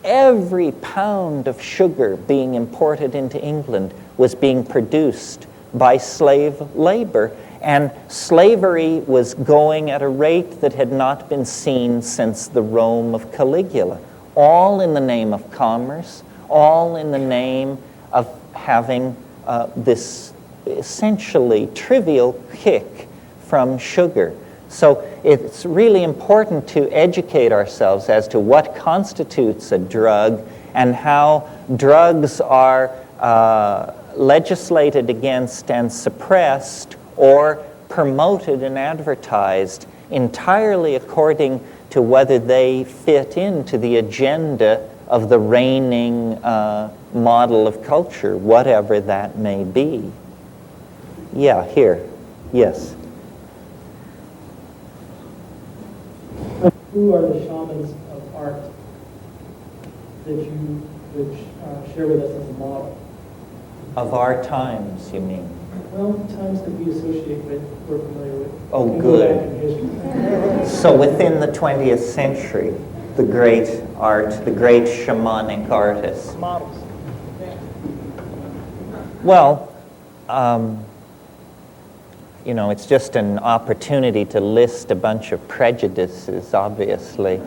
every pound of sugar being imported into England was being produced by slave labor, and slavery was going at a rate that had not been seen since the Rome of Caligula, all in the name of commerce, all in the name of having this essentially trivial kick from sugar. So it's really important to educate ourselves as to what constitutes a drug and how drugs are legislated against and suppressed or promoted and advertised entirely according to whether they fit into the agenda of the reigning model of culture, whatever that may be. Yeah, here. Yes. Who are the shamans of art that you would share with us as a model? Of our times, you mean? Well, times that we associate with, we're familiar with. Oh, We can good. go back in history. So within the 20th century, the great art, the great shamanic artists. Models. Well, it's just an opportunity to list a bunch of prejudices, obviously.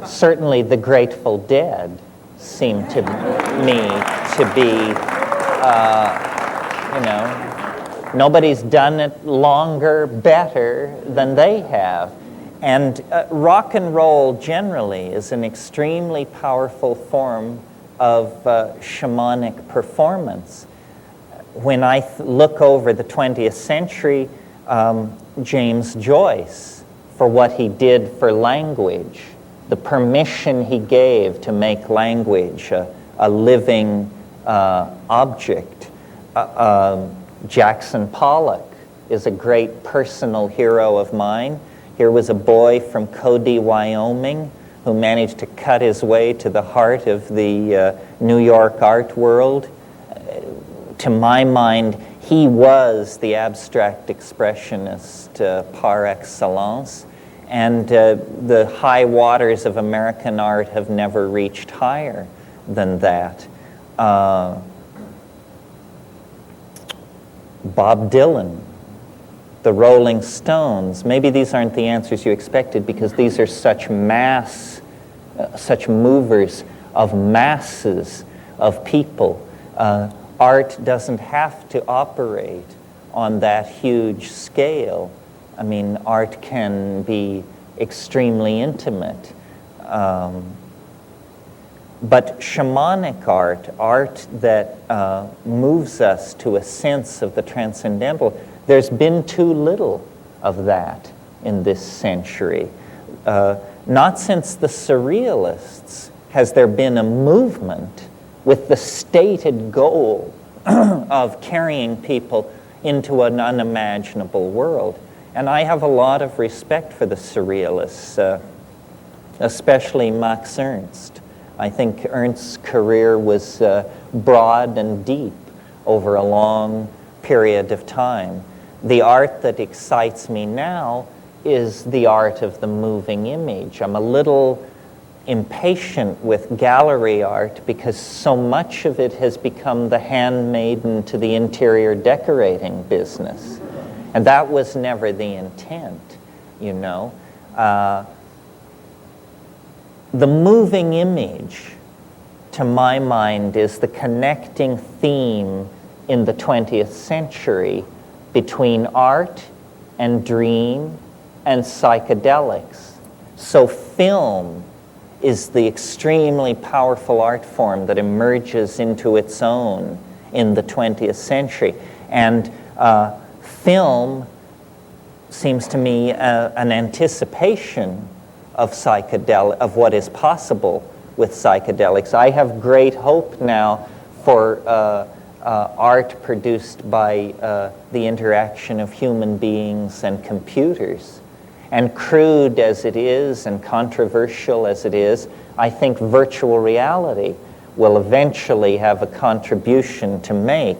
Certainly the Grateful Dead seem to me to be, nobody's done it longer, better than they have. And rock and roll generally is an extremely powerful form of shamanic performance. When I look over the 20th century, James Joyce, for what he did for language, the permission he gave to make language a living object. Jackson Pollock is a great personal hero of mine. Here was a boy from Cody, Wyoming, who managed to cut his way to the heart of the New York art world. To my mind, he was the abstract expressionist par excellence, and the high waters of American art have never reached higher than that. Bob Dylan, the Rolling Stones. Maybe these aren't the answers you expected because these are such such movers of masses of people. Art doesn't have to operate on that huge scale. I mean, art can be extremely intimate. But shamanic art that moves us to a sense of the transcendental, there's been too little of that in this century. Not since the Surrealists has there been a movement with the stated goal of carrying people into an unimaginable world. And I have a lot of respect for the Surrealists, especially Max Ernst. I think Ernst's career was broad and deep over a long period of time. The art that excites me now is the art of the moving image. I'm a little impatient with gallery art because so much of it has become the handmaiden to the interior decorating business. And that was never the intent, The moving image, to my mind, is the connecting theme in the 20th century between art and dream and psychedelics. So film is the extremely powerful art form that emerges into its own in the 20th century. And film seems to me an anticipation of what is possible with psychedelics. I have great hope now for art produced by the interaction of human beings and computers. And crude as it is and controversial as it is, I think virtual reality will eventually have a contribution to make,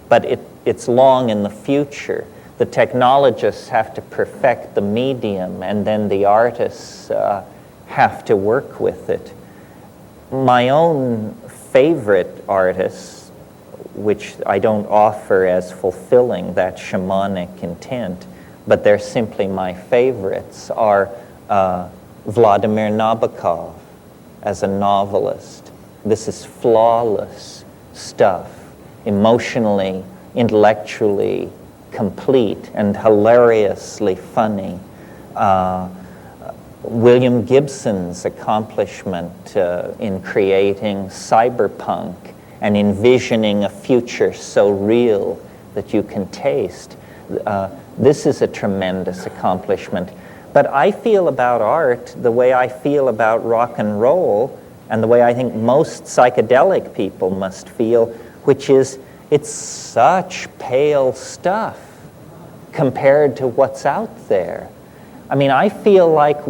but it's long in the future. The technologists have to perfect the medium, and then the artists have to work with it. My own favorite artists, which I don't offer as fulfilling that shamanic intent, but they're simply my favorites, are Vladimir Nabokov as a novelist. This is flawless stuff, emotionally, intellectually complete and hilariously funny. William Gibson's accomplishment in creating cyberpunk and envisioning a future so real that you can taste. This is a tremendous accomplishment. But I feel about art the way I feel about rock and roll, and the way I think most psychedelic people must feel, which is it's such pale stuff compared to what's out there. I mean, I feel like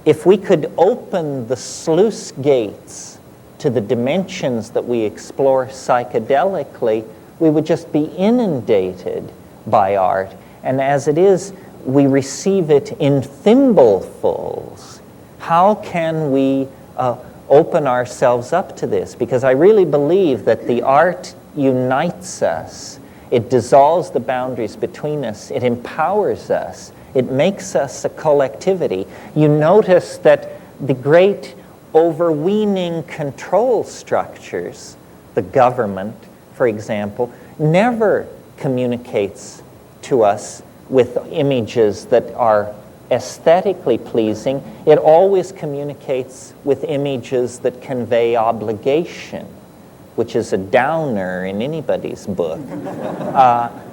if we could open the sluice gates to the dimensions that we explore psychedelically, we would just be inundated by art. And as it is, we receive it in thimblefuls. How can we open ourselves up to this? Because I really believe that the art unites us. It dissolves the boundaries between us. It empowers us. It makes us a collectivity. You notice that the great overweening control structures, the government, for example, never communicates to us with images that are aesthetically pleasing. It always communicates with images that convey obligation, which is a downer in anybody's book.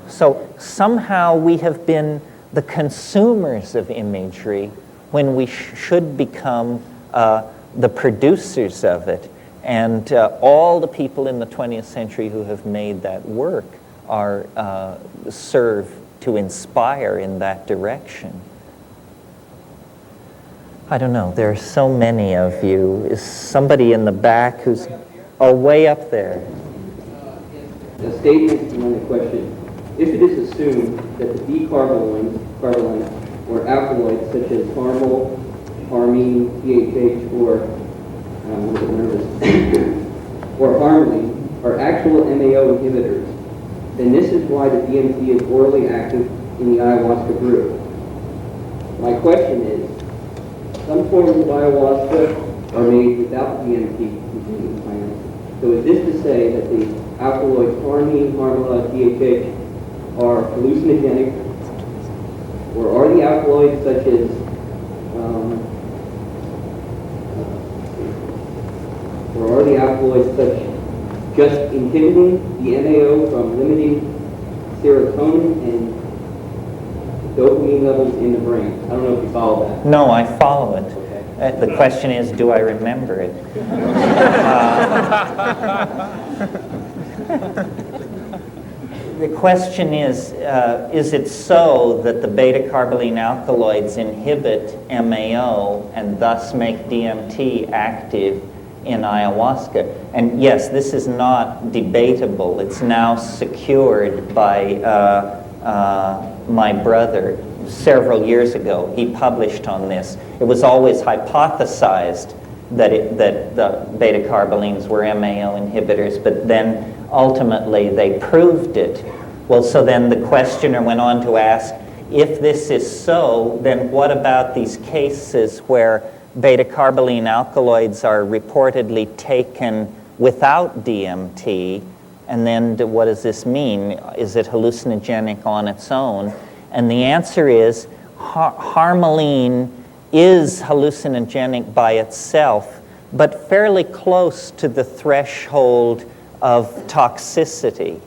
So somehow we have been the consumers of imagery when we should become the producers of it. And all the people in the 20th century who have made that work are serve to inspire in that direction. I don't know, there are so many of you. Is somebody in the back who's, oh, way up there? A statement and then a question. If it is assumed that the D-carbonyls or alkaloids such as harmyl, harmine, THH, or I'm a little nervous, or harmaline are actual MAO inhibitors, then this is why the DMT is orally active in the ayahuasca group. My question is, some forms of ayahuasca are made without DMT-containing plants. So is this to say that the alkaloids harmine, harmala, THH are hallucinogenic, or are the alkaloids such as just inhibiting the MAO from limiting serotonin and dopamine levels in the brain? I don't know if you follow that. No, I follow it. Okay. The question is, do I remember it? The question is it so that the beta-carboline alkaloids inhibit MAO and thus make DMT active in ayahuasca? And yes, this is not debatable. It's now secured by my brother several years ago. He published on this. It was always hypothesized that the beta-carbolines were MAO inhibitors, but then ultimately they proved it. Well, so then the questioner went on to ask, if this is so, then what about these cases where beta-carboline alkaloids are reportedly taken without DMT, and then what does this mean? Is it hallucinogenic on its own? And the answer is harmaline is hallucinogenic by itself, but fairly close to the threshold of toxicity.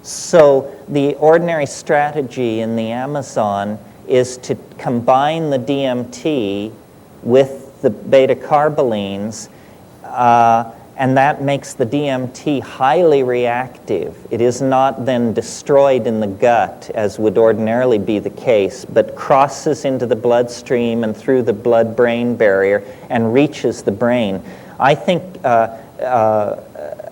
So the ordinary strategy in the Amazon is to combine the DMT with the beta-carbolines, and that makes the DMT highly reactive. It is not then destroyed in the gut, as would ordinarily be the case, but crosses into the bloodstream and through the blood-brain barrier and reaches the brain. I think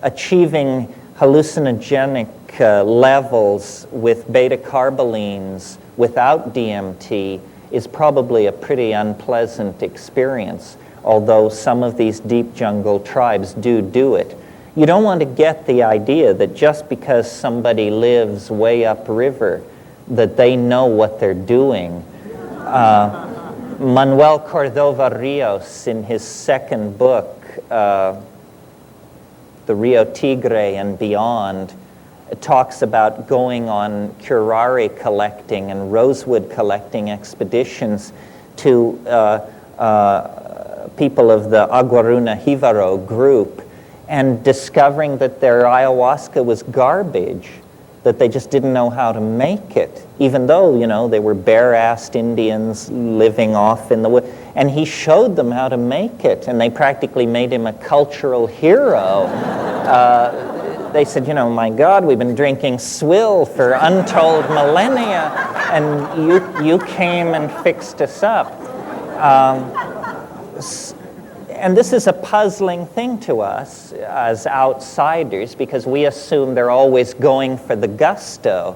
achieving hallucinogenic levels with beta-carbolines without DMT is probably a pretty unpleasant experience, although some of these deep jungle tribes do it. You don't want to get the idea that just because somebody lives way upriver that they know what they're doing. Manuel Cordova Rios, in his second book, The Rio Tigre and Beyond, talks about going on curare collecting and rosewood collecting expeditions to people of the Aguaruna Jivaro group and discovering that their ayahuasca was garbage, that they just didn't know how to make it, even though, you know, they were bare-assed Indians living off in the woods. And he showed them how to make it, and they practically made him a cultural hero. They said, you know, my God, we've been drinking swill for untold millennia, and you came and fixed us up. And this is a puzzling thing to us as outsiders, because we assume they're always going for the gusto,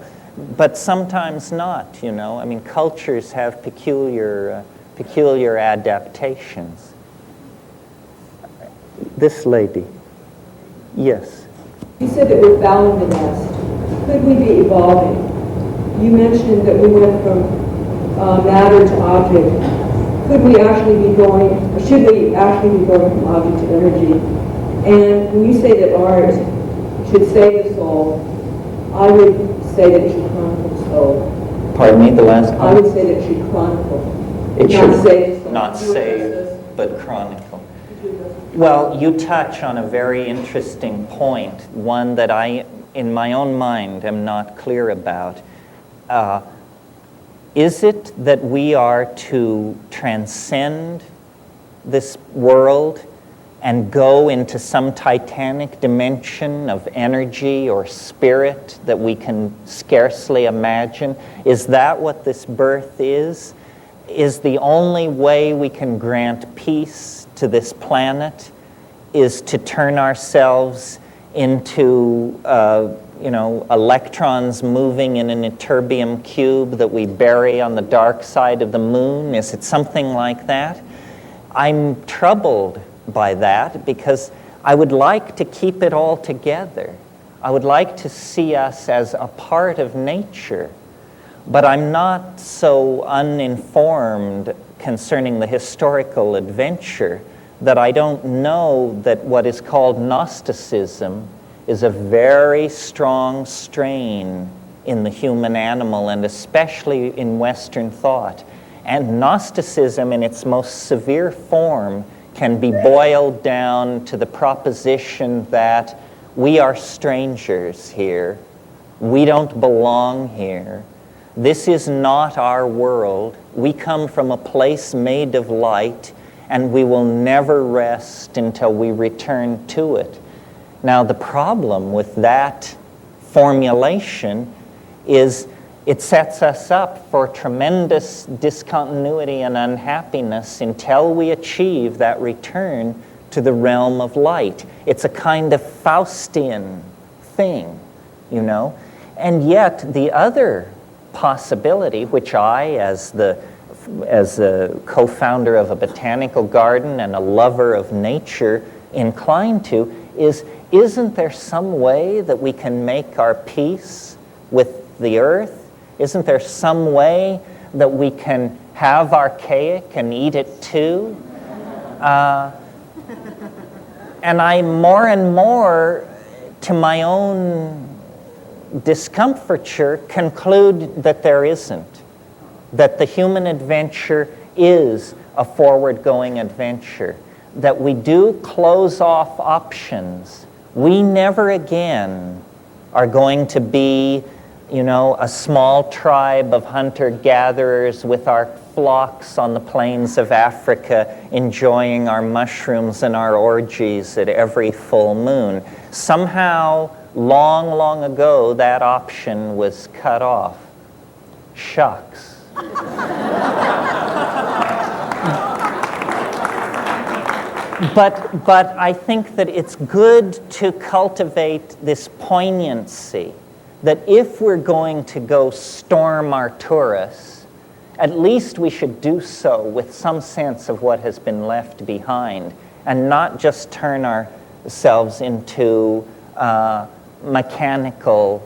but sometimes not, you know. I mean, cultures have peculiar adaptations. This lady. Yes. You said that we're found in the nest. could we be evolving? You mentioned that we went from matter to object. Could we actually be going, or should we actually be going from object to energy? And when you say that art should save the soul, I would say that it should chronicle the soul. Pardon me, the last I part? would say that it should chronicle. It not should save the soul. not save, but chronicle. Well, you touch on a very interesting point, one that I, in my own mind, am not clear about. Is it that we are to transcend this world and go into some titanic dimension of energy or spirit that we can scarcely imagine? Is that what this birth is? Is the only way we can grant peace to this planet is to turn ourselves into electrons moving in an ytterbium cube that we bury on the dark side of the moon? Is it something like that? I'm troubled by that because I would like to keep it all together. I would like to see us as a part of nature, but I'm not so uninformed concerning the historical adventure that I don't know that what is called Gnosticism is a very strong strain in the human animal, and especially in Western thought. And Gnosticism in its most severe form can be boiled down to the proposition that we are strangers here. We don't belong here. This is not our world. We come from a place made of light, and we will never rest until we return to it. Now, the problem with that formulation is it sets us up for tremendous discontinuity and unhappiness until we achieve that return to the realm of light. It's a kind of Faustian thing, you know. And yet, the other possibility, which I, as a co-founder of a botanical garden and a lover of nature, incline to, is, isn't there some way that we can make our peace with the earth? Isn't there some way that we can have our cake and eat it too? And I more and more, to my own discomfiture, conclude that there isn't. That the human adventure is a forward-going adventure. That we do close off options. We never again are going to be, a small tribe of hunter-gatherers with our flocks on the plains of Africa, enjoying our mushrooms and our orgies at every full moon. Somehow, long, long ago, that option was cut off. Shucks. But I think that it's good to cultivate this poignancy, that if we're going to go storm Arcturus, at least we should do so with some sense of what has been left behind, and not just turn ourselves into mechanical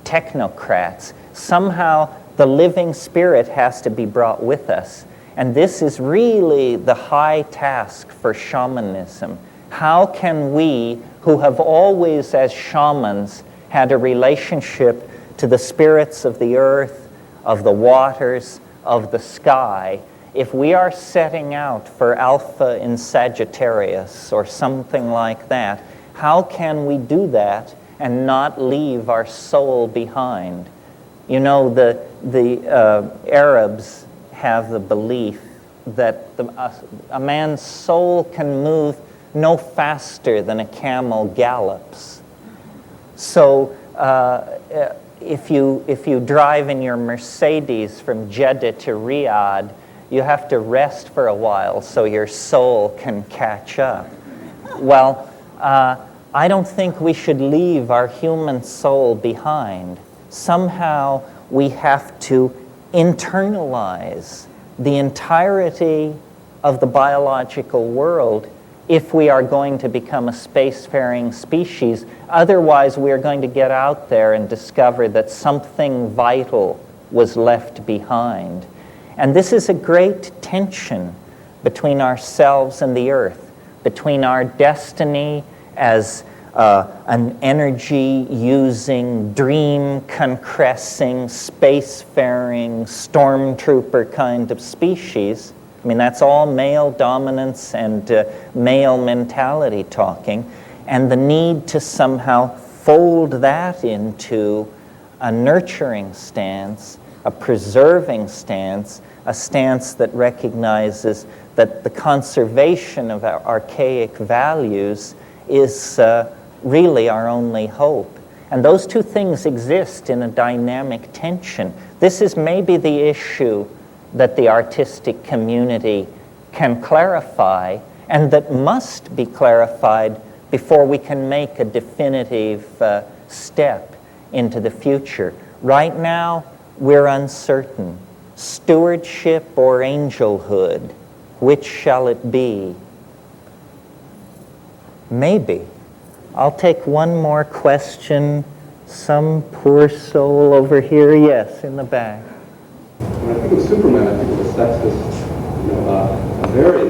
technocrats. Somehow the living spirit has to be brought with us. And this is really the high task for shamanism. How can we, who have always, as shamans, had a relationship to the spirits of the earth, of the waters, of the sky, if we are setting out for Alpha in Sagittarius or something like that, how can we do that and not leave our soul behind? You know, the Arabs have the belief that a man's soul can move no faster than a camel gallops. So if you drive in your Mercedes from Jeddah to Riyadh, you have to rest for a while so your soul can catch up. Well, I don't think we should leave our human soul behind. Somehow we have to internalize the entirety of the biological world if we are going to become a spacefaring species. Otherwise, we are going to get out there and discover that something vital was left behind. And this is a great tension between ourselves and the Earth, between our destiny as an energy-using, dream-concressing, spacefaring, stormtrooper kind of species. I mean, that's all male dominance and male mentality talking, and the need to somehow fold that into a nurturing stance, a preserving stance, a stance that recognizes that the conservation of our archaic values is really our only hope. And those two things exist in a dynamic tension. This is maybe the issue that the artistic community can clarify, and that must be clarified before we can make a definitive step into the future. Right now, we're uncertain. Stewardship or angelhood, which shall it be? Maybe. I'll take one more question. Some poor soul over here. Yes, in the back. When I think of Superman, I think of a sexist,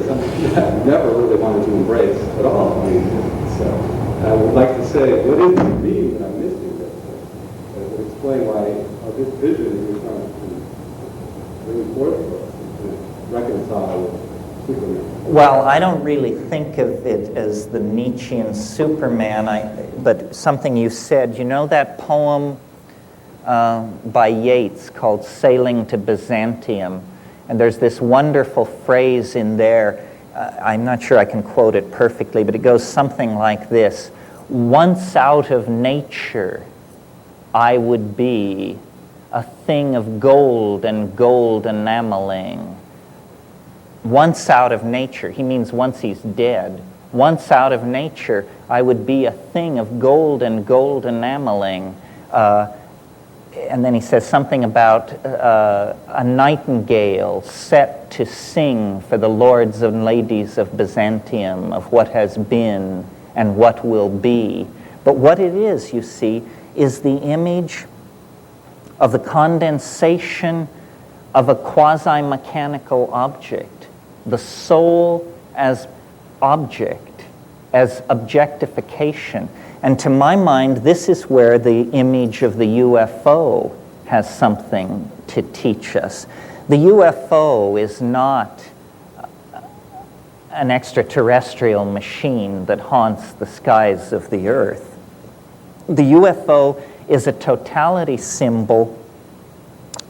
something that I never really wanted to embrace at all. I mean, so I would like to say, what is the meaning that I'm missing? That would explain why this vision is trying to bring forth for us to reconcile with Superman. Well, I don't really think of it as the Nietzschean Superman, but something you said. You know that poem by Yeats called Sailing to Byzantium? And there's this wonderful phrase in there. I'm not sure I can quote it perfectly, but it goes something like this. Once out of nature, I would be a thing of gold and gold enameling. Once out of nature, he means once he's dead. Once out of nature, I would be a thing of gold and gold enameling. And then he says something about a nightingale set to sing for the lords and ladies of Byzantium, of what has been and what will be. But what it is, you see, is the image of the condensation of a quasi-mechanical object, the soul as object, as objectification. And to my mind, this is where the image of the UFO has something to teach us. The UFO is not an extraterrestrial machine that haunts the skies of the Earth. The UFO is a totality symbol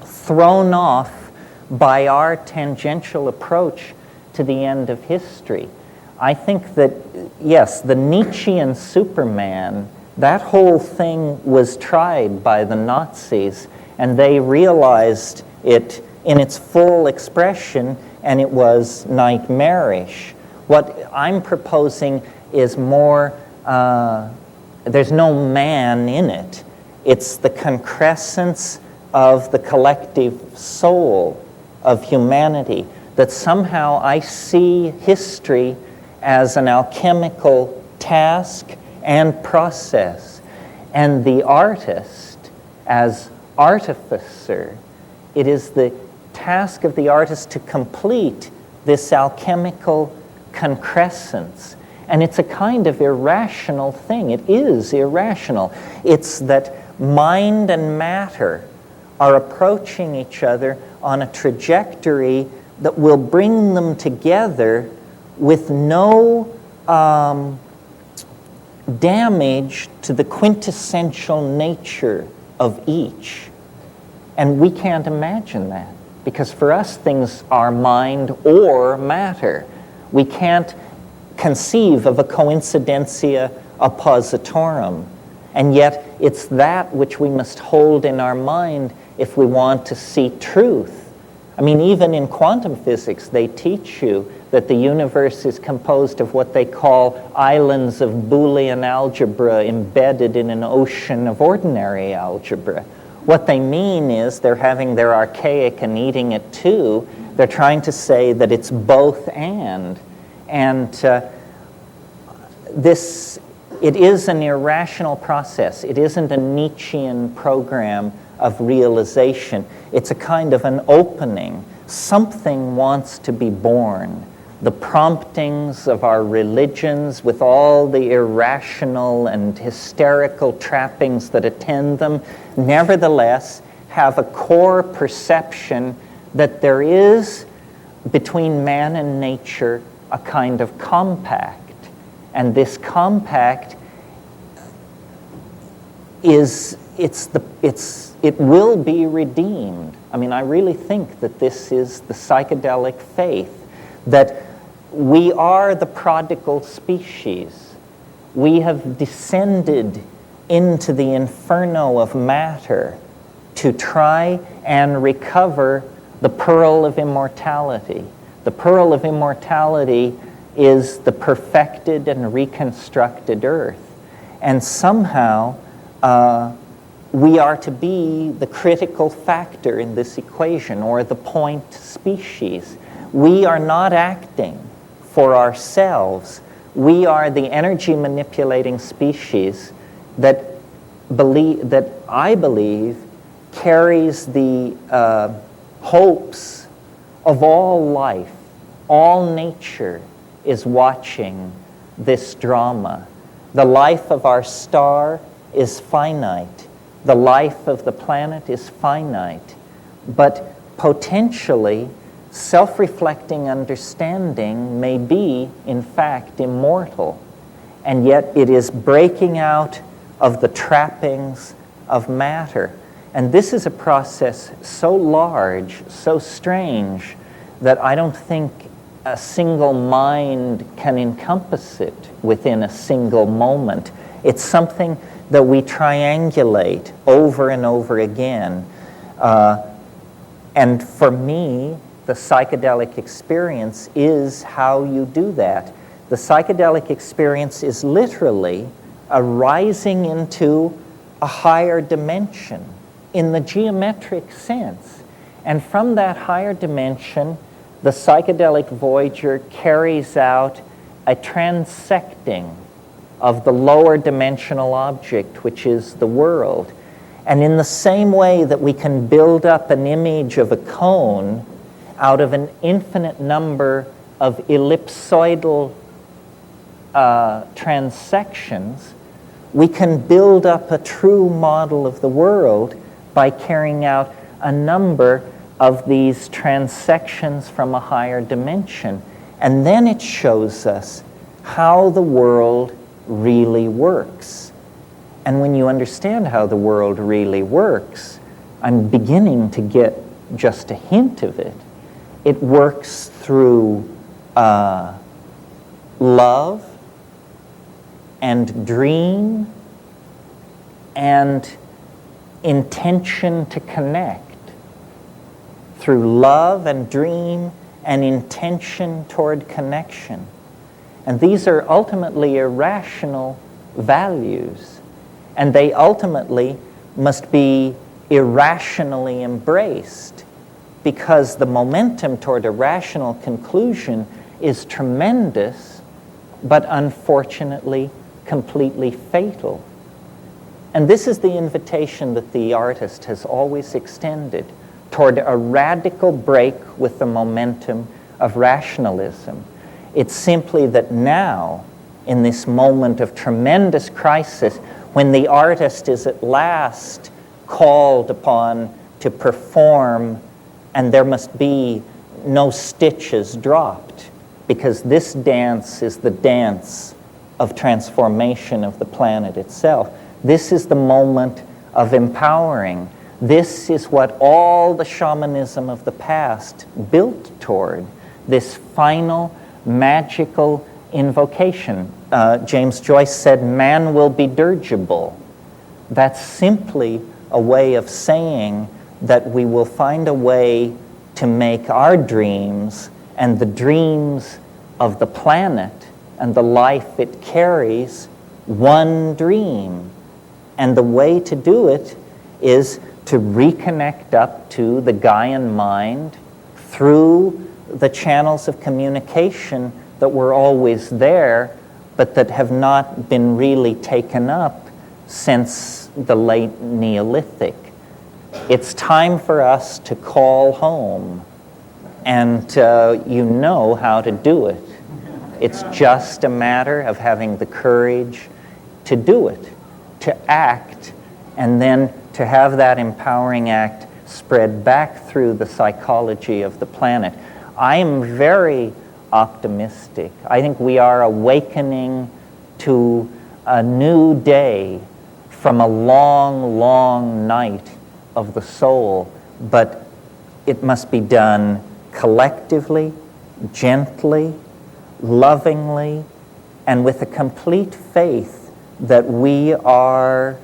thrown off by our tangential approach to the end of history. I think that, yes, the Nietzschean Superman, that whole thing was tried by the Nazis, and they realized it in its full expression, and it was nightmarish. What I'm proposing is more, there's no man in it. It's the concrescence of the collective soul of humanity, that somehow I see history as an alchemical task and process, and the artist as artificer. It is the task of the artist to complete this alchemical concrescence. And it's a kind of irrational thing. It is irrational. It's that mind and matter are approaching each other on a trajectory that will bring them together with no damage to the quintessential nature of each. And we can't imagine that, because for us things are mind or matter. We can't conceive of a coincidentia oppositorum. And yet it's that which we must hold in our mind if we want to see truth. I mean, even in quantum physics, they teach you that the universe is composed of what they call islands of Boolean algebra embedded in an ocean of ordinary algebra. What they mean is they're having their archaic and eating it too. They're trying to say that it's both and. And it is an irrational process. It isn't a Nietzschean program of realization. It's a kind of an opening. Something wants to be born. The promptings of our religions, with all the irrational and hysterical trappings that attend them, nevertheless have a core perception that there is, between man and nature, a kind of compact. And this compact it will be redeemed. I mean, I really think that this is the psychedelic faith, that we are the prodigal species. We have descended into the inferno of matter to try and recover the pearl of immortality. The pearl of immortality is the perfected and reconstructed earth. And somehow we are to be the critical factor in this equation, or the point species. We are not acting for ourselves. We are the energy manipulating species that I believe carries the hopes of all life. All nature is watching this drama. The life of our star is finite. The life of the planet is finite. But potentially, self-reflecting understanding may be, in fact, immortal. And yet it is breaking out of the trappings of matter. And this is a process so large, so strange, that I don't think a single mind can encompass it within a single moment. It's something that we triangulate over and over again. And for me, the psychedelic experience is how you do that. The psychedelic experience is literally a rising into a higher dimension in the geometric sense. And from that higher dimension, the psychedelic voyager carries out a transecting of the lower dimensional object, which is the world. And in the same way that we can build up an image of a cone out of an infinite number of ellipsoidal transections, we can build up a true model of the world by carrying out a number of these transections from a higher dimension. And then it shows us how the world really works. And when you understand how the world really works, I'm beginning to get just a hint of it. It works through love and dream and intention to connect. Through love and dream and intention toward connection. And these are ultimately irrational values. And they ultimately must be irrationally embraced, because the momentum toward a rational conclusion is tremendous, but unfortunately completely fatal. And this is the invitation that the artist has always extended toward a radical break with the momentum of rationalism. It's simply that now, in this moment of tremendous crisis, when the artist is at last called upon to perform, and there must be no stitches dropped, because this dance is the dance of transformation of the planet itself. This is the moment of empowering. This is what all the shamanism of the past built toward, this final magical invocation. James Joyce said, man will be dirigible. That's simply a way of saying that we will find a way to make our dreams and the dreams of the planet and the life it carries one dream. And the way to do it is to reconnect up to the Gaian mind through the channels of communication that were always there, but that have not been really taken up since the late Neolithic. It's time for us to call home, and you know how to do it. It's just a matter of having the courage to do it, to act, and then to have that empowering act spread back through the psychology of the planet. I am very optimistic. I think we are awakening to a new day from a long, long night of the soul, but it must be done collectively, gently, lovingly, and with a complete faith that we are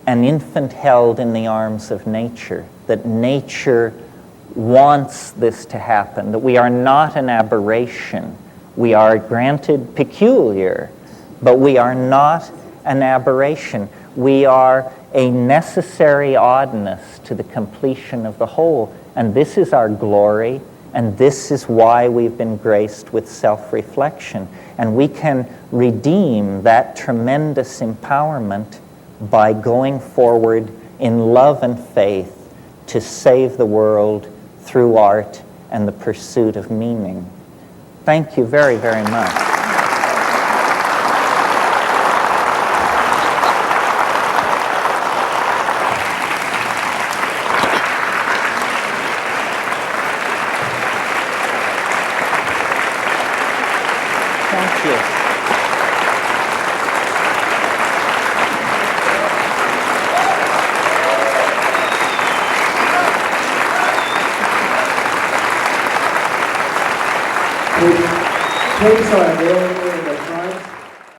an infant held in the arms of nature, that nature wants this to happen, that we are not an aberration. We are granted peculiar, but we are not an aberration. We are a necessary oddness to the completion of the whole, and this is our glory, and this is why we've been graced with self-reflection. And we can redeem that tremendous empowerment by going forward in love and faith to save the world through art and the pursuit of meaning. Thank you very, very much. Thank you. Takes our ability